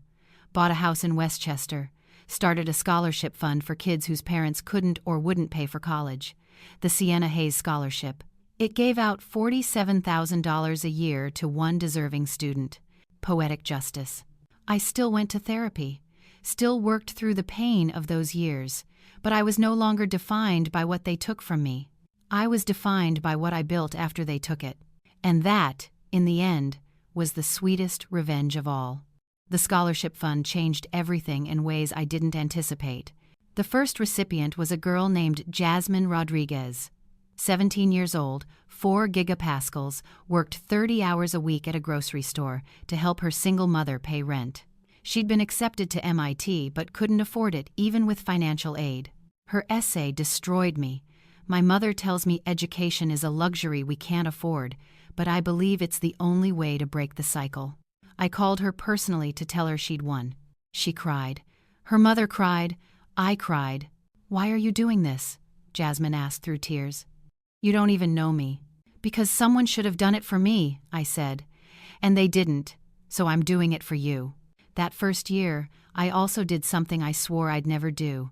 bought a house in Westchester, started a scholarship fund for kids whose parents couldn't or wouldn't pay for college, the Sienna Hayes Scholarship. It gave out $47,000 a year to one deserving student. Poetic justice. I still went to therapy, still worked through the pain of those years, but I was no longer defined by what they took from me. I was defined by what I built after they took it. And that, in the end, was the sweetest revenge of all. The scholarship fund changed everything in ways I didn't anticipate. The first recipient was a girl named Jasmine Rodriguez. 17 years old, 4 gigapascals, worked 30 hours a week at a grocery store to help her single mother pay rent. She'd been accepted to MIT but couldn't afford it even with financial aid. Her essay destroyed me. My mother tells me education is a luxury we can't afford, but I believe it's the only way to break the cycle. I called her personally to tell her she'd won. She cried. Her mother cried. I cried. "Why are you doing this?" Jasmine asked through tears. "You don't even know me." "Because someone should have done it for me," I said. "And they didn't, so I'm doing it for you." That first year, I also did something I swore I'd never do.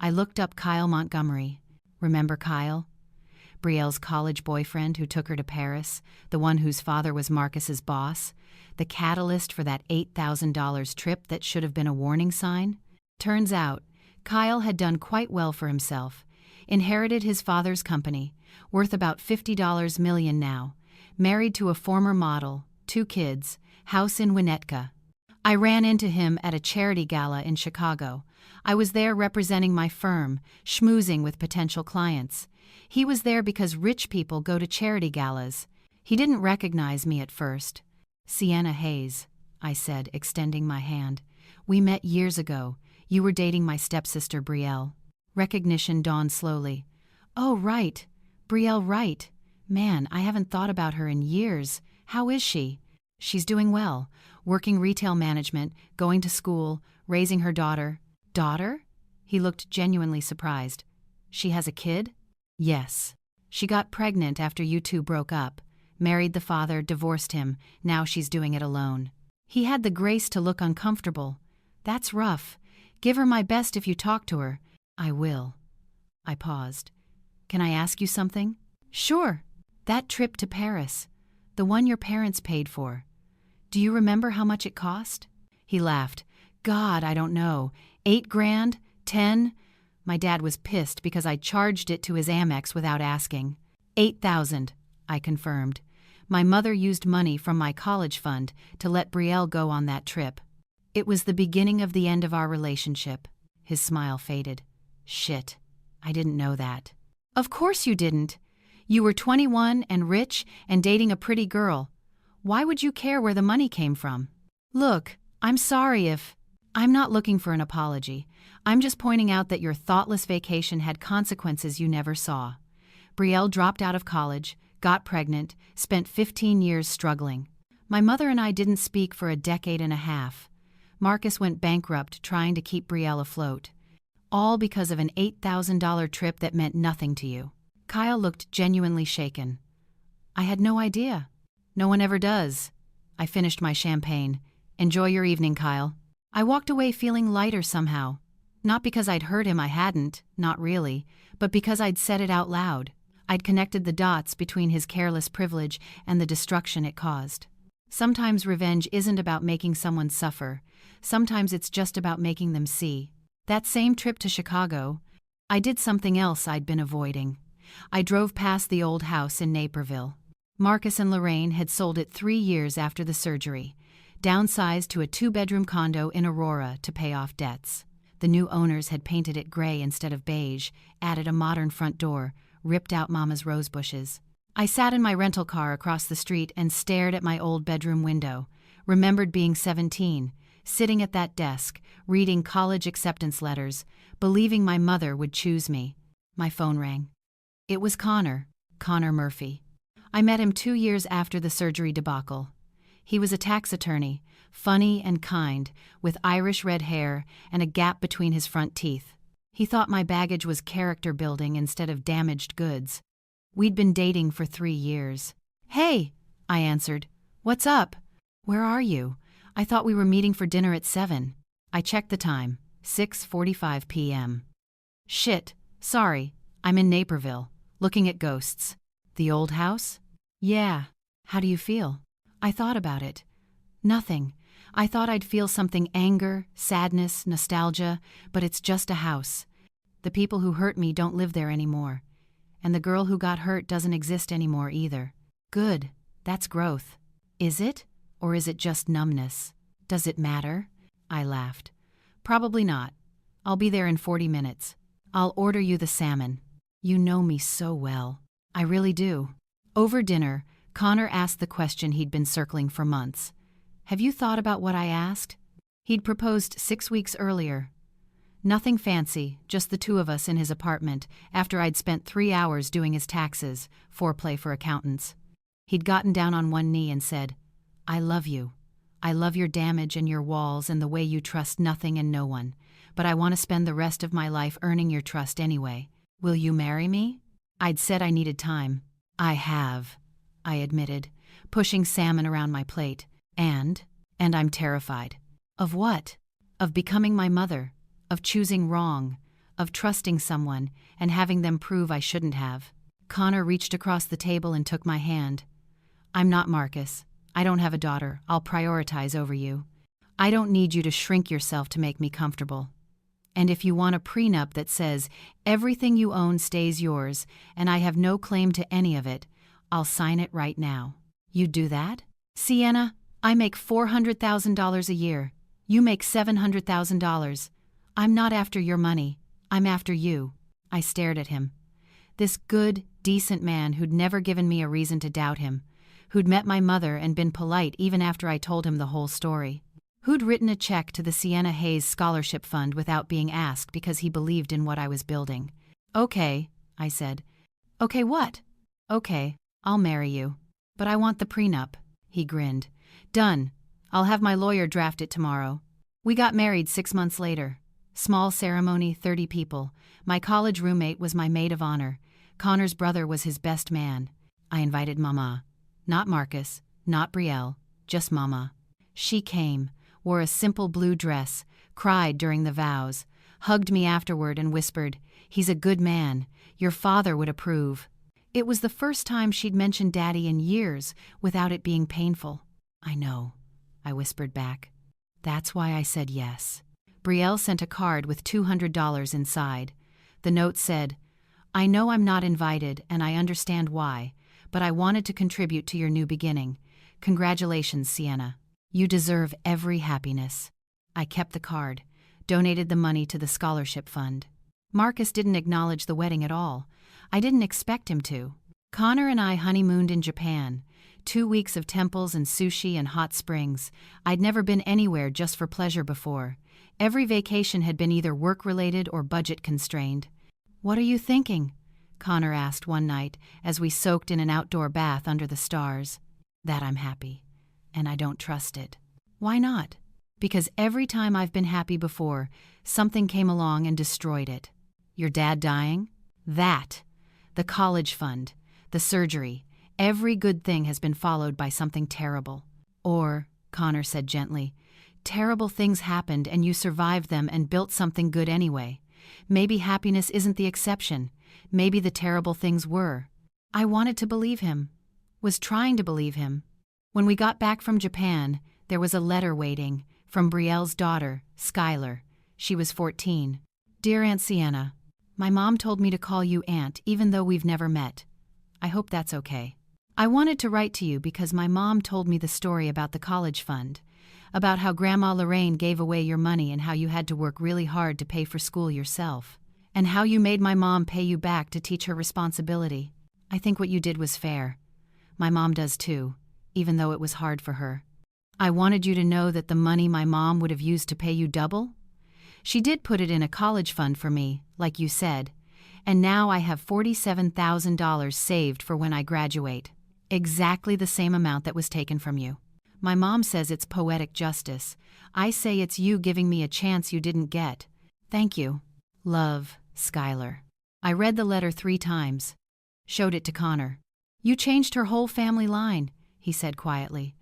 I looked up Kyle Montgomery. Remember Kyle? Brielle's college boyfriend who took her to Paris, the one whose father was Marcus's boss, the catalyst for that $8,000 trip that should have been a warning sign? Turns out, Kyle had done quite well for himself, inherited his father's company, worth about $50 million now, married to a former model, 2 kids, house in Winnetka. I ran into him at a charity gala in Chicago. I was there representing my firm, schmoozing with potential clients. He was there because rich people go to charity galas. He didn't recognize me at first. "Sienna Hayes," I said, extending my hand. "We met years ago. You were dating my stepsister Brielle." Recognition dawned slowly. "Oh, right. Brielle, right. Man, I haven't thought about her in years. How is she?" "She's doing well. Working retail management, going to school, raising her daughter." "Daughter?" He looked genuinely surprised. "She has a kid?" "Yes. She got pregnant after you two broke up, married the father, divorced him, now she's doing it alone." He had the grace to look uncomfortable. "That's rough. Give her my best if you talk to her." "I will." I paused. "Can I ask you something?" "Sure." "That trip to Paris, the one your parents paid for. Do you remember how much it cost?" He laughed. "God, I don't know. 8 grand? 10? My dad was pissed because I charged it to his Amex without asking. 8,000, I confirmed. My mother used money from my college fund to let Brielle go on that trip. It was the beginning of the end of our relationship." His smile faded. "Shit, I didn't know that." "Of course you didn't. You were 21 and rich and dating a pretty girl. Why would you care where the money came from?" "Look, I'm sorry if..." "I'm not looking for an apology. I'm just pointing out that your thoughtless vacation had consequences you never saw. Brielle dropped out of college, got pregnant, spent 15 years struggling. My mother and I didn't speak for a decade and a half. Marcus went bankrupt trying to keep Brielle afloat. All because of an $8,000 trip that meant nothing to you." Kyle looked genuinely shaken. "I had no idea." "No one ever does." I finished my champagne. "Enjoy your evening, Kyle." I walked away feeling lighter somehow. Not because I'd hurt him, I hadn't, not really, but because I'd said it out loud. I'd connected the dots between his careless privilege and the destruction it caused. Sometimes revenge isn't about making someone suffer. Sometimes it's just about making them see. That same trip to Chicago, I did something else I'd been avoiding. I drove past the old house in Naperville. Marcus and Lorraine had sold it 3 years after the surgery, downsized to a 2-bedroom condo in Aurora to pay off debts. The new owners had painted it gray instead of beige, added a modern front door, ripped out Mama's rose bushes. I sat in my rental car across the street and stared at my old bedroom window, remembered being 17, sitting at that desk, reading college acceptance letters, believing my mother would choose me. My phone rang. It was Connor Murphy. I met him 2 years after the surgery debacle. He was a tax attorney, funny and kind, with Irish red hair and a gap between his front teeth. He thought my baggage was character building instead of damaged goods. We'd been dating for 3 years. "Hey," I answered. "What's up?" "Where are you? I thought we were meeting for dinner at 7. I checked the time, 6:45 p.m. "Shit, sorry, I'm in Naperville, looking at ghosts." "The old house?" "Yeah. How do you feel?" I thought about it. Nothing. I thought I'd feel something: anger, sadness, nostalgia, but it's just a house. The people who hurt me don't live there anymore. And the girl who got hurt doesn't exist anymore either. Good. That's growth. Is it? Or is it just numbness? Does it matter? I laughed. Probably not. I'll be there in 40 minutes. I'll order you the salmon. You know me so well. I really do. Over dinner, Connor asked the question he'd been circling for months. Have you thought about what I asked? He'd proposed 6 weeks earlier. Nothing fancy, just the two of us in his apartment, after I'd spent 3 hours doing his taxes, foreplay for accountants. He'd gotten down on one knee and said, I love you. I love your damage and your walls and the way you trust nothing and no one, but I want to spend the rest of my life earning your trust anyway. Will you marry me? I'd said I needed time. I have, I admitted, pushing salmon around my plate. And I'm terrified. Of what? Of becoming my mother, of choosing wrong, of trusting someone and having them prove I shouldn't have. Connor reached across the table and took my hand. I'm not Marcus. I don't have a daughter. I'll prioritize over you. I don't need you to shrink yourself to make me comfortable. And if you want a prenup that says everything you own stays yours and I have no claim to any of it, I'll sign it right now. You'd do that? Sienna, I make $400,000 a year. You make $700,000. I'm not after your money. I'm after you. I stared at him. This good, decent man who'd never given me a reason to doubt him, who'd met my mother and been polite even after I told him the whole story, who'd written a check to the Sienna Hayes Scholarship Fund without being asked because he believed in what I was building. Okay, I said. Okay, what? Okay, I'll marry you. But I want the prenup. He grinned. Done. I'll have my lawyer draft it tomorrow. We got married 6 months later. Small ceremony, 30 people. My college roommate was my maid of honor. Connor's brother was his best man. I invited Mama. Not Marcus, not Brielle, just Mama. She came, wore a simple blue dress, cried during the vows, hugged me afterward and whispered, He's a good man. Your father would approve. It was the first time she'd mentioned Daddy in years without it being painful. I know, I whispered back. That's why I said yes. Brielle sent a card with $200 inside. The note said, I know I'm not invited and I understand why, but I wanted to contribute to your new beginning. Congratulations, Sienna. You deserve every happiness. I kept the card, donated the money to the scholarship fund. Marcus didn't acknowledge the wedding at all. I didn't expect him to. Connor and I honeymooned in Japan. 2 weeks of temples and sushi and hot springs. I'd never been anywhere just for pleasure before. Every vacation had been either work-related or budget-constrained. What are you thinking? Connor asked one night as we soaked in an outdoor bath under the stars. That I'm happy. And I don't trust it. Why not? Because every time I've been happy before, something came along and destroyed it. Your dad dying? That. The college fund. The surgery. Every good thing has been followed by something terrible. Or, Connor said gently, terrible things happened and you survived them and built something good anyway. Maybe happiness isn't the exception. Maybe the terrible things were. I wanted to believe him. Was trying to believe him. When we got back from Japan, there was a letter waiting from Brielle's daughter, Skylar. She was 14. Dear Aunt Sienna, my mom told me to call you Aunt even though we've never met. I hope that's okay. I wanted to write to you because my mom told me the story about the college fund, about how Grandma Lorraine gave away your money and how you had to work really hard to pay for school yourself, and how you made my mom pay you back to teach her responsibility. I think what you did was fair. My mom does too, even though it was hard for her. I wanted you to know that the money my mom would have used to pay you double? She did put it in a college fund for me, like you said, and now I have $47,000 saved for when I graduate. Exactly the same amount that was taken from you. My mom says it's poetic justice. I say it's you giving me a chance you didn't get. Thank you. Love, Skylar. I read the letter 3 times. Showed it to Connor. You changed her whole family line, he said quietly.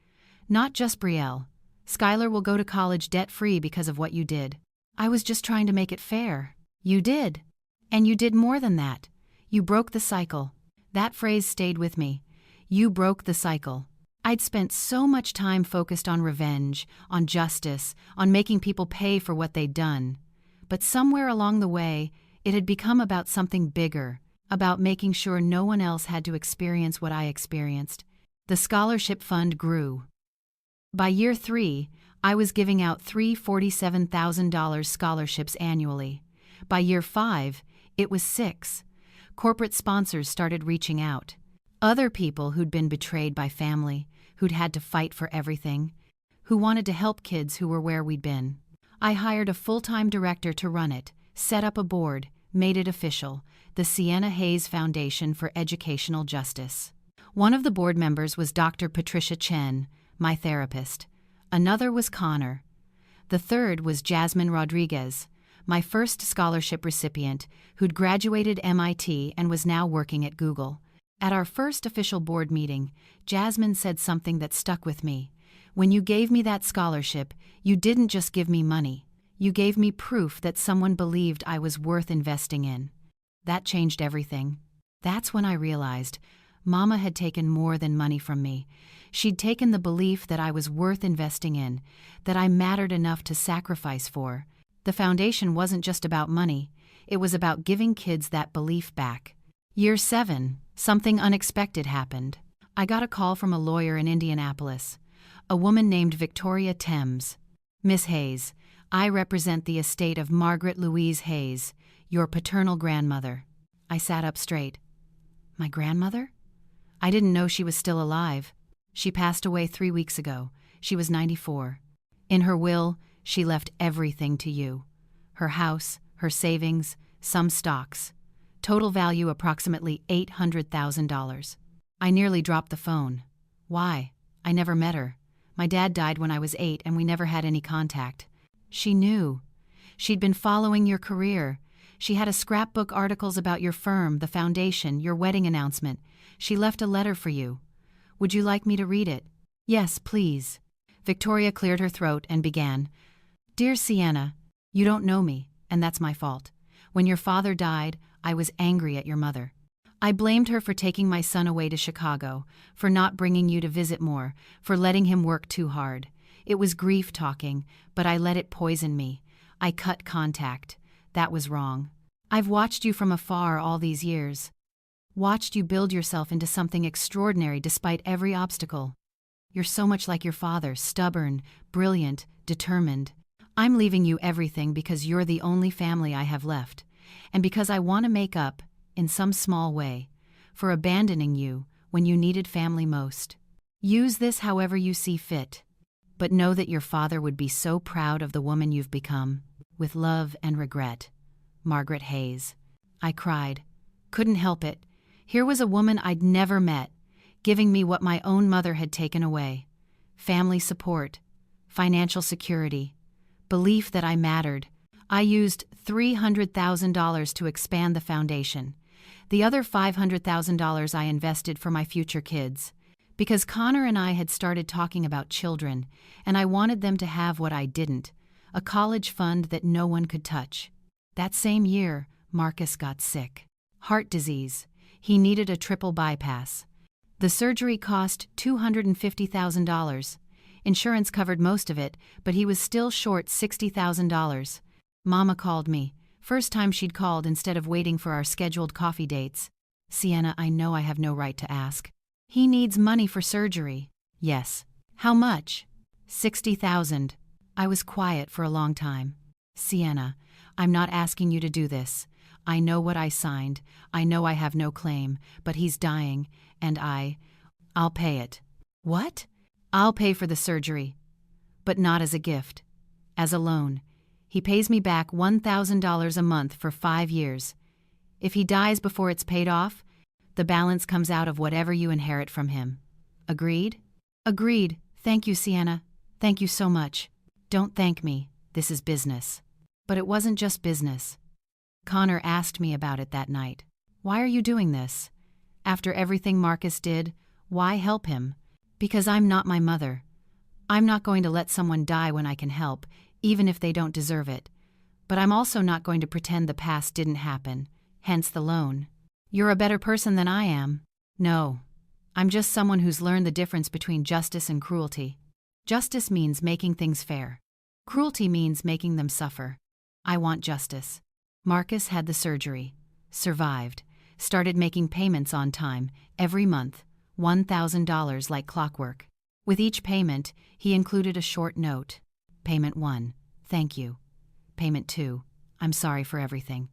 Not just Brielle. Skylar will go to college debt-free because of what you did. I was just trying to make it fair. You did. And you did more than that. You broke the cycle. That phrase stayed with me. You broke the cycle. I'd spent so much time focused on revenge, on justice, on making people pay for what they'd done. But somewhere along the way, it had become about something bigger, about making sure no one else had to experience what I experienced. The scholarship fund grew. By year 3, I was giving out three $47,000 scholarships annually. By year 5, it was 6. Corporate sponsors started reaching out. Other people who'd been betrayed by family, who'd had to fight for everything, who wanted to help kids who were where we'd been. I hired a full-time director to run it, set up a board, made it official, the Sienna Hayes Foundation for Educational Justice. One of the board members was Dr. Patricia Chen, my therapist. Another was Connor. The third was Jasmine Rodriguez, my first scholarship recipient, who'd graduated MIT and was now working at Google. At our first official board meeting, Jasmine said something that stuck with me. When you gave me that scholarship, you didn't just give me money. You gave me proof that someone believed I was worth investing in. That changed everything. That's when I realized Mama had taken more than money from me. She'd taken the belief that I was worth investing in, that I mattered enough to sacrifice for. The foundation wasn't just about money, it was about giving kids that belief back. Year 7, something unexpected happened. I got a call from a lawyer in Indianapolis, a woman named Victoria Thames. Miss Hayes, I represent the estate of Margaret Louise Hayes, your paternal grandmother. I sat up straight. My grandmother? I didn't know she was still alive. She passed away 3 weeks ago. She was 94. In her will, she left everything to you. Her house, her savings, some stocks. Total value approximately $800,000. I nearly dropped the phone. Why? I never met her. My dad died when I was 8 and we never had any contact. She knew. She'd been following your career. She had a scrapbook articles about your firm, the foundation, your wedding announcement. She left a letter for you. Would you like me to read it? Yes, please. Victoria cleared her throat and began. Dear Sienna, you don't know me, and that's my fault. When your father died, I was angry at your mother. I blamed her for taking my son away to Chicago, for not bringing you to visit more, for letting him work too hard. It was grief talking, but I let it poison me. I cut contact. That was wrong. I've watched you from afar all these years. Watched you build yourself into something extraordinary despite every obstacle. You're so much like your father, stubborn, brilliant, determined. I'm leaving you everything because you're the only family I have left, and because I want to make up, in some small way, for abandoning you when you needed family most. Use this however you see fit, but know that your father would be so proud of the woman you've become. With love and regret, Margaret Hayes. I cried. Couldn't help it. Here was a woman I'd never met, giving me what my own mother had taken away. Family support, financial security, belief that I mattered. I used $300,000 to expand the foundation. The other $500,000 I invested for my future kids. Because Connor and I had started talking about children, and I wanted them to have what I didn't, a college fund that no one could touch. That same year, Marcus got sick. Heart disease. He needed a triple bypass. The surgery cost $250,000. Insurance covered most of it, but he was still short $60,000. Mama called me. First time she'd called instead of waiting for our scheduled coffee dates. Sienna, I know I have no right to ask. He needs money for surgery. Yes. How much? $60,000. I was quiet for a long time. Sienna, I'm not asking you to do this. I know what I signed. I know I have no claim, but he's dying, and I'll pay it. What? I'll pay for the surgery. But not as a gift. As a loan. He pays me back $1,000 a month for 5 years. If he dies before it's paid off, the balance comes out of whatever you inherit from him. Agreed? Agreed. Thank you, Sienna. Thank you so much. Don't thank me. This is business. But it wasn't just business. Connor asked me about it that night. Why are you doing this? After everything Marcus did, why help him? Because I'm not my mother. I'm not going to let someone die when I can help, even if they don't deserve it. But I'm also not going to pretend the past didn't happen, hence the loan. You're a better person than I am. No. I'm just someone who's learned the difference between justice and cruelty. Justice means making things fair. Cruelty means making them suffer. I want justice. Marcus had the surgery, survived, started making payments on time, every month, $1,000 like clockwork. With each payment, he included a short note. Payment 1. Thank you. Payment 2. I'm sorry for everything.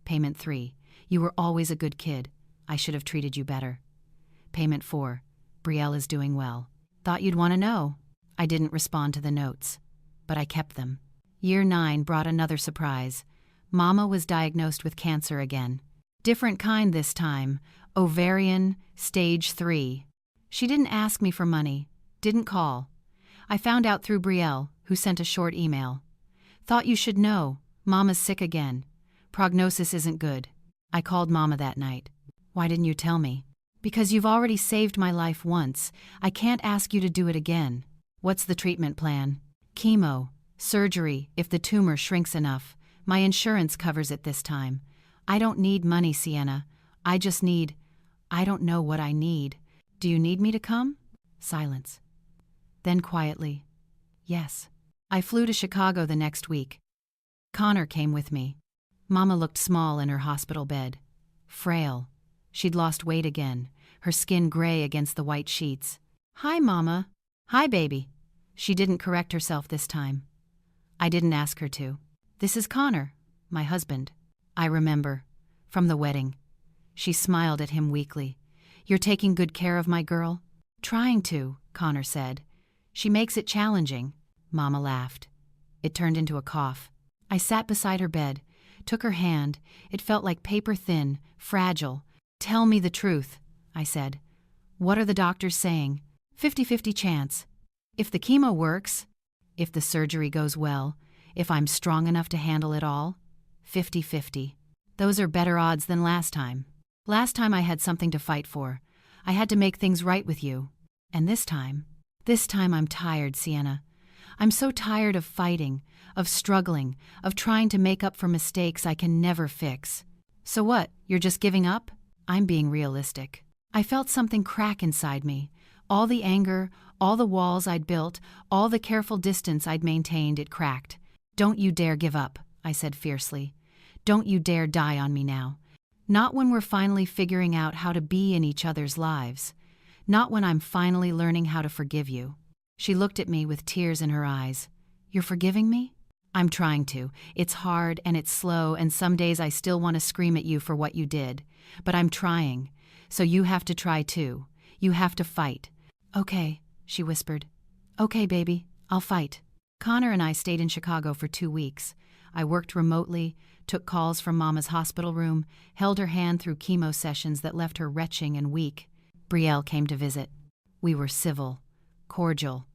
Payment 3. You were always a good kid. I should have treated you better. Payment 4. Brielle is doing well. Thought you'd want to know. I didn't respond to the notes, but I kept them. Year 9 brought another surprise. Mama was diagnosed with cancer again. Different kind this time. Ovarian, stage 3. She didn't ask me for money. Didn't call. I found out through Brielle, who sent a short email. Thought you should know. Mama's sick again. Prognosis isn't good. I called Mama that night. Why didn't you tell me? Because you've already saved my life once. I can't ask you to do it again. What's the treatment plan? Chemo, surgery, if the tumor shrinks enough. My insurance covers it this time. I don't need money, Sienna. I don't know what I need. Do you need me to come? Silence. Then quietly, yes. I flew to Chicago the next week. Connor came with me. Mama looked small in her hospital bed. Frail. She'd lost weight again, her skin gray against the white sheets. Hi, Mama. Hi, baby. She didn't correct herself this time. I didn't ask her to. This is Connor, my husband. I remember. From the wedding. She smiled at him weakly. You're taking good care of my girl? Trying to, Connor said. She makes it challenging. Mama laughed. It turned into a cough. I sat beside her bed, took her hand. It felt like paper thin, fragile. Tell me the truth, I said. What are the doctors saying? 50-50 chance. If the chemo works, if the surgery goes well, if I'm strong enough to handle it all, 50-50. Those are better odds than last time. Last time I had something to fight for. I had to make things right with you. And this time I'm tired, Sienna. I'm so tired of fighting, of struggling, of trying to make up for mistakes I can never fix. So what, you're just giving up? I'm being realistic. I felt something crack inside me. All the anger, all the walls I'd built, all the careful distance I'd maintained, it cracked. Don't you dare give up, I said fiercely. Don't you dare die on me now. Not when we're finally figuring out how to be in each other's lives. Not when I'm finally learning how to forgive you. She looked at me with tears in her eyes. You're forgiving me? I'm trying to. It's hard and it's slow, and some days I still want to scream at you for what you did. But I'm trying. So you have to try too. You have to fight. Okay, she whispered. Okay, baby, I'll fight. Connor and I stayed in Chicago for 2 weeks. I worked remotely, took calls from Mama's hospital room, held her hand through chemo sessions that left her retching and weak. Brielle came to visit. We were civil, cordial.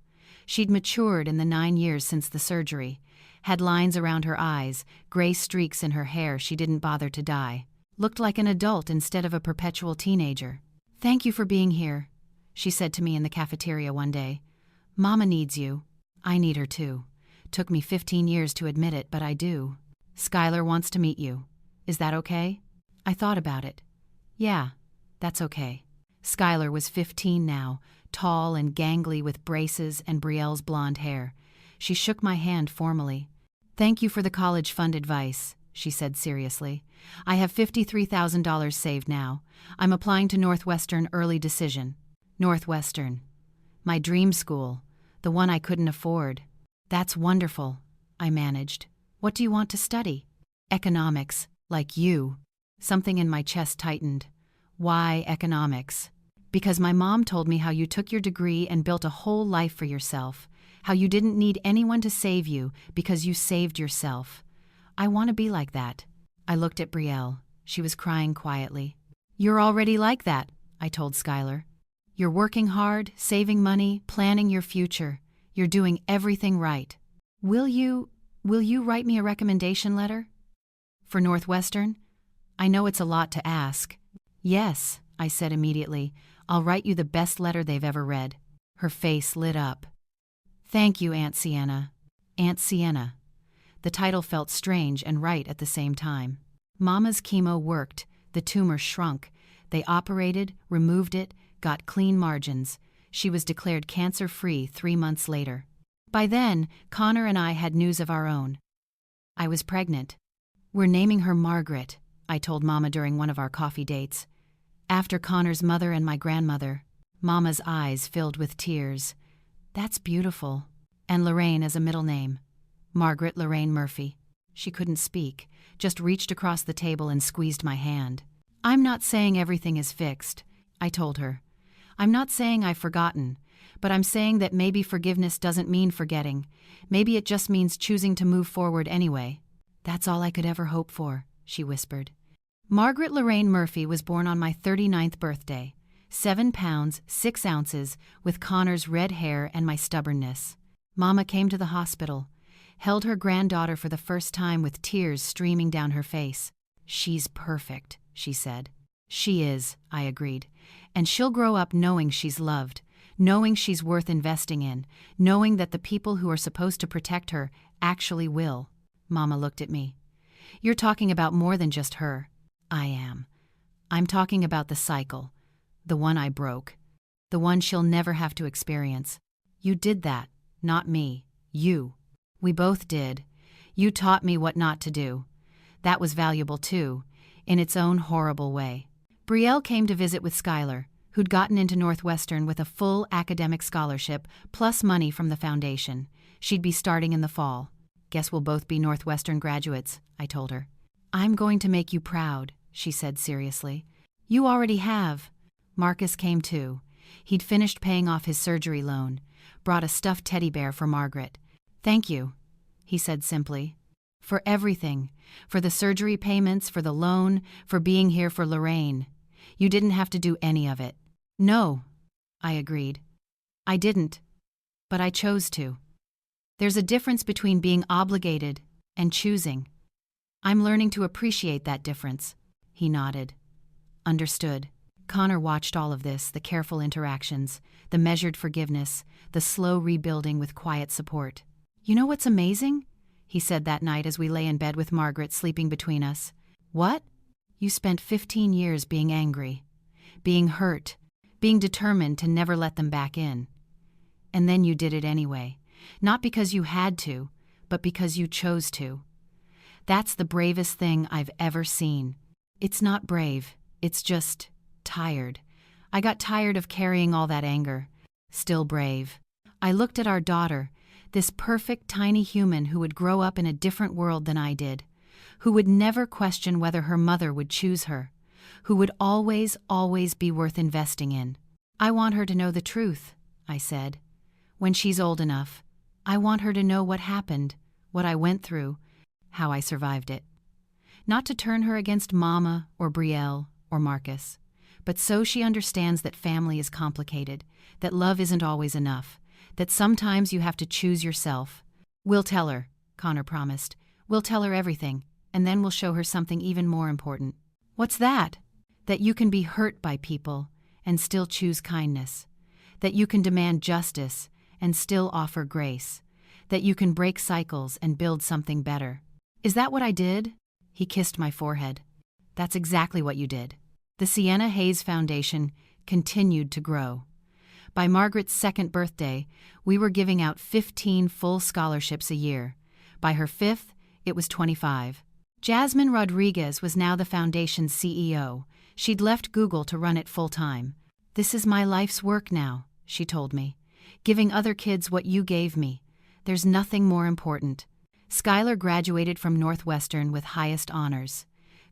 She'd matured in the 9 years since the surgery, had lines around her eyes, gray streaks in her hair she didn't bother to dye. Looked like an adult instead of a perpetual teenager. Thank you for being here, she said to me in the cafeteria one day. Mama needs you. I need her too. Took me 15 years to admit it, but I do. Skylar wants to meet you. Is that okay? I thought about it. Yeah, that's okay. Skylar was 15 now, tall and gangly with braces and Brielle's blonde hair. She shook my hand formally. Thank you for the college fund advice, she said seriously. I have $53,000 saved now. I'm applying to Northwestern early decision. Northwestern. My dream school. The one I couldn't afford. That's wonderful, I managed. What do you want to study? Economics, like you. Something in my chest tightened. Why economics? Because my mom told me how you took your degree and built a whole life for yourself, how you didn't need anyone to save you because you saved yourself. I want to be like that. I looked at Brielle. She was crying quietly. You're already like that, I told Skylar. You're working hard, saving money, planning your future. You're doing everything right. Will you write me a recommendation letter? For Northwestern? I know it's a lot to ask. Yes, I said immediately. I'll write you the best letter they've ever read. Her face lit up. Thank you, Aunt Sienna. Aunt Sienna. The title felt strange and right at the same time. Mama's chemo worked. The tumor shrunk. They operated, removed it, got clean margins. She was declared cancer-free 3 months later. By then, Connor and I had news of our own. I was pregnant. We're naming her Margaret, I told Mama during one of our coffee dates. After Connor's mother and my grandmother. Mama's eyes filled with tears. That's beautiful. and Lorraine as a middle name. Margaret Lorraine Murphy. She couldn't speak, just reached across the table and squeezed my hand. I'm not saying everything is fixed, I told her. I'm not saying I've forgotten, but I'm saying that maybe forgiveness doesn't mean forgetting. Maybe it just means choosing to move forward anyway. That's all I could ever hope for, she whispered. Margaret Lorraine Murphy was born on my 39th birthday, 7 pounds, 6 ounces, with Connor's red hair and my stubbornness. Mama came to the hospital, held her granddaughter for the first time with tears streaming down her face. She's perfect, she said. She is, I agreed. And she'll grow up knowing she's loved, knowing she's worth investing in, knowing that the people who are supposed to protect her actually will. Mama looked at me. You're talking about more than just her. I am. I'm talking about the cycle, the one I broke, the one she'll never have to experience. You did that, not me, you. We both did. You taught me what not to do. That was valuable too, in its own horrible way. Brielle came to visit with Skylar, who'd gotten into Northwestern with a full academic scholarship plus money from the foundation. She'd be starting in the fall. Guess we'll both be Northwestern graduates, I told her. I'm going to make you proud, she said seriously. You already have. Marcus came too. He'd finished paying off his surgery loan, brought a stuffed teddy bear for Margaret. Thank you, he said simply. For everything. For the surgery payments, for the loan, for being here for Lorraine. You didn't have to do any of it. No, I agreed. I didn't. But I chose to. There's a difference between being obligated and choosing. I'm learning to appreciate that difference. He nodded. Understood. Connor watched all of this, the careful interactions, the measured forgiveness, the slow rebuilding with quiet support. You know what's amazing? He said that night as we lay in bed with Margaret sleeping between us. What? You spent 15 years being angry, being hurt, being determined to never let them back in. And then you did it anyway. Not because you had to, but because you chose to. That's the bravest thing I've ever seen. It's not brave, it's just tired. I got tired of carrying all that anger. Still brave. I looked at our daughter, this perfect tiny human who would grow up in a different world than I did, who would never question whether her mother would choose her, who would always, always be worth investing in. I want her to know the truth, I said. When she's old enough, I want her to know what happened, what I went through, how I survived it. Not to turn her against Mama or Brielle or Marcus, but so she understands that family is complicated, that love isn't always enough, that sometimes you have to choose yourself. We'll tell her, Connor promised. We'll tell her everything, and then we'll show her something even more important. What's that? That you can be hurt by people and still choose kindness. That you can demand justice and still offer grace. That you can break cycles and build something better. Is that what I did? He kissed my forehead. That's exactly what you did. The Sienna Hayes Foundation continued to grow. By Margaret's 2nd birthday, we were giving out 15 full scholarships a year. By her 5th, it was 25. Jasmine Rodriguez was now the foundation's CEO. She'd left Google to run it full-time. This is my life's work now, she told me. Giving other kids what you gave me. There's nothing more important. Skylar graduated from Northwestern with highest honors.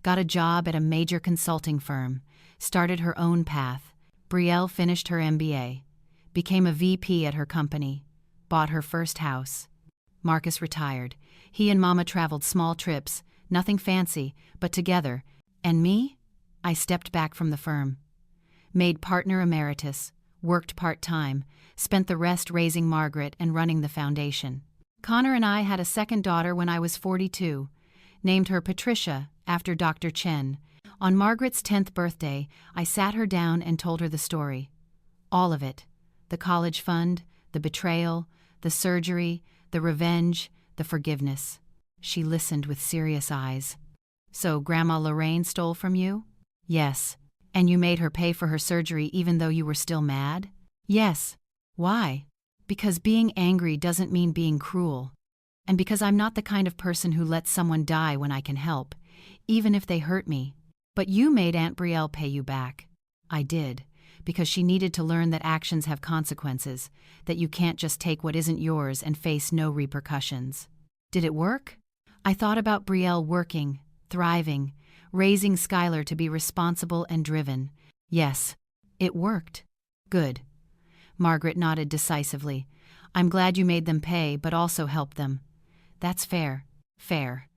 Got a job at a major consulting firm. Started her own path. Brielle finished her MBA. Became a VP at her company. Bought her first house. Marcus retired. He and Mama traveled small trips, nothing fancy, but together. And me? I stepped back from the firm. Made partner emeritus, worked part-time, spent the rest raising Margaret and running the foundation. Connor and I had a second daughter when I was 42. Named her Patricia, after Dr. Chen. On Margaret's 10th birthday, I sat her down and told her the story. All of it. The college fund, the betrayal, the surgery, the revenge, the forgiveness. She listened with serious eyes. So Grandma Lorraine stole from you? Yes. And you made her pay for her surgery even though you were still mad? Yes. Why? Because being angry doesn't mean being cruel. And because I'm not the kind of person who lets someone die when I can help, even if they hurt me. But you made Aunt Brielle pay you back. I did. because she needed to learn that actions have consequences, that you can't just take what isn't yours and face no repercussions. Did it work? I thought about Brielle working, thriving, raising Skylar to be responsible and driven. Yes, it worked. Good. Margaret nodded decisively. I'm glad you made them pay, but also helped them. That's fair. Fair.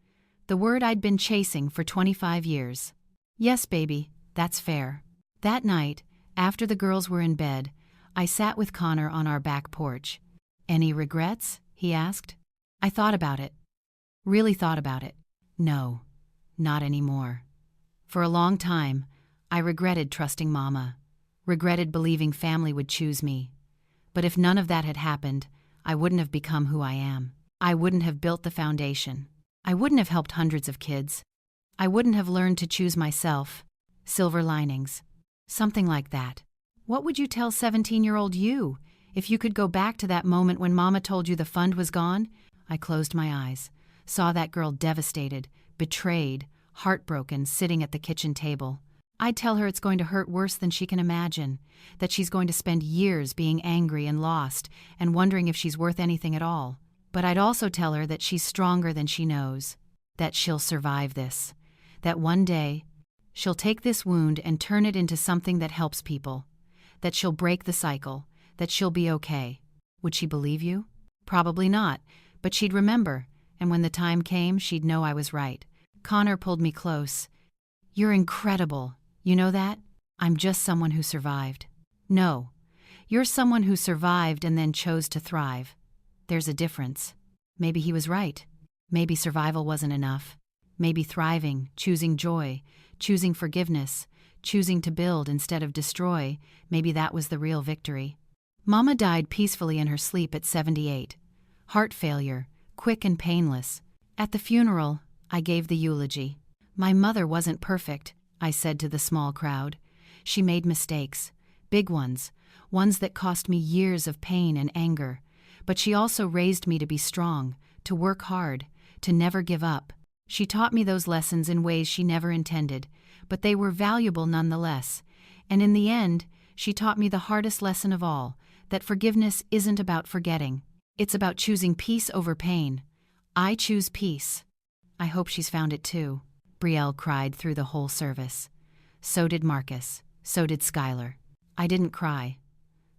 The word I'd been chasing for 25 years. Yes, baby, that's fair. That night, after the girls were in bed, I sat with Connor on our back porch. Any regrets? He asked. I thought about it. Really thought about it. No, not anymore. For a long time, I regretted trusting Mama, regretted believing family would choose me. But if none of that had happened, I wouldn't have become who I am. I wouldn't have built the foundation. I wouldn't have helped hundreds of kids. I wouldn't have learned to choose myself. Silver linings. Something like that. What would you tell 17-year-old you if you could go back to that moment when Mama told you the fund was gone? I closed my eyes, saw that girl devastated, betrayed, heartbroken, sitting at the kitchen table. I'd tell her it's going to hurt worse than she can imagine, that she's going to spend years being angry and lost and wondering if she's worth anything at all. But I'd also tell her that she's stronger than she knows, that she'll survive this, that one day she'll take this wound and turn it into something that helps people, that she'll break the cycle, that she'll be okay. Would she believe you? Probably not, but she'd remember, and when the time came, she'd know I was right. Connor pulled me close. You're incredible. You know that? I'm just someone who survived. No, you're someone who survived and then chose to thrive. There's a difference. Maybe he was right. Maybe survival wasn't enough. Maybe thriving, choosing joy, choosing forgiveness, choosing to build instead of destroy, maybe that was the real victory. Mama died peacefully in her sleep at 78. Heart failure, quick and painless. At the funeral, I gave the eulogy. My mother wasn't perfect, I said to the small crowd. She made mistakes, big ones that cost me years of pain and anger. But she also raised me to be strong, to work hard, to never give up. She taught me those lessons in ways she never intended, but they were valuable nonetheless. And in the end, she taught me the hardest lesson of all, that forgiveness isn't about forgetting. It's about choosing peace over pain. I choose peace. I hope she's found it too. Brielle cried through the whole service. So did Marcus. So did Skylar. I didn't cry.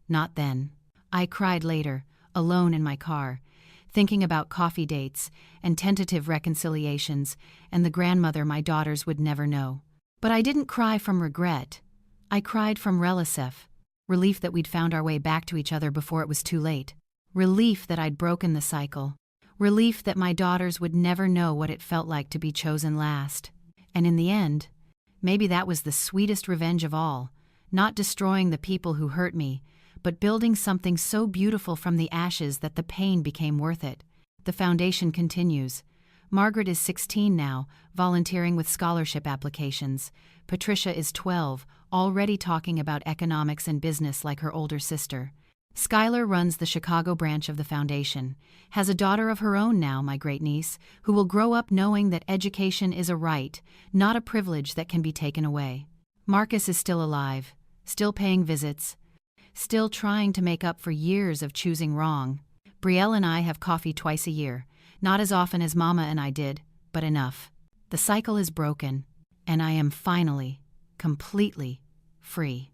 Not then. I cried later, alone in my car, thinking about coffee dates and tentative reconciliations and the grandmother my daughters would never know. But I didn't cry from regret. I cried from relief that we'd found our way back to each other before it was too late. Relief that I'd broken the cycle. Relief that my daughters would never know what it felt like to be chosen last. And in the end, maybe that was the sweetest revenge of all, not destroying the people who hurt me, but building something so beautiful from the ashes that the pain became worth it. The foundation continues. Margaret is 16 now, volunteering with scholarship applications. Patricia is 12, already talking about economics and business like her older sister. Skylar runs the Chicago branch of the foundation, has a daughter of her own now, my great-niece, who will grow up knowing that education is a right, not a privilege that can be taken away. Marcus is still alive, still paying visits, still trying to make up for years of choosing wrong. Brielle and I have coffee twice a year, not as often as Mama and I did, but enough. The cycle is broken, and I am finally, completely free.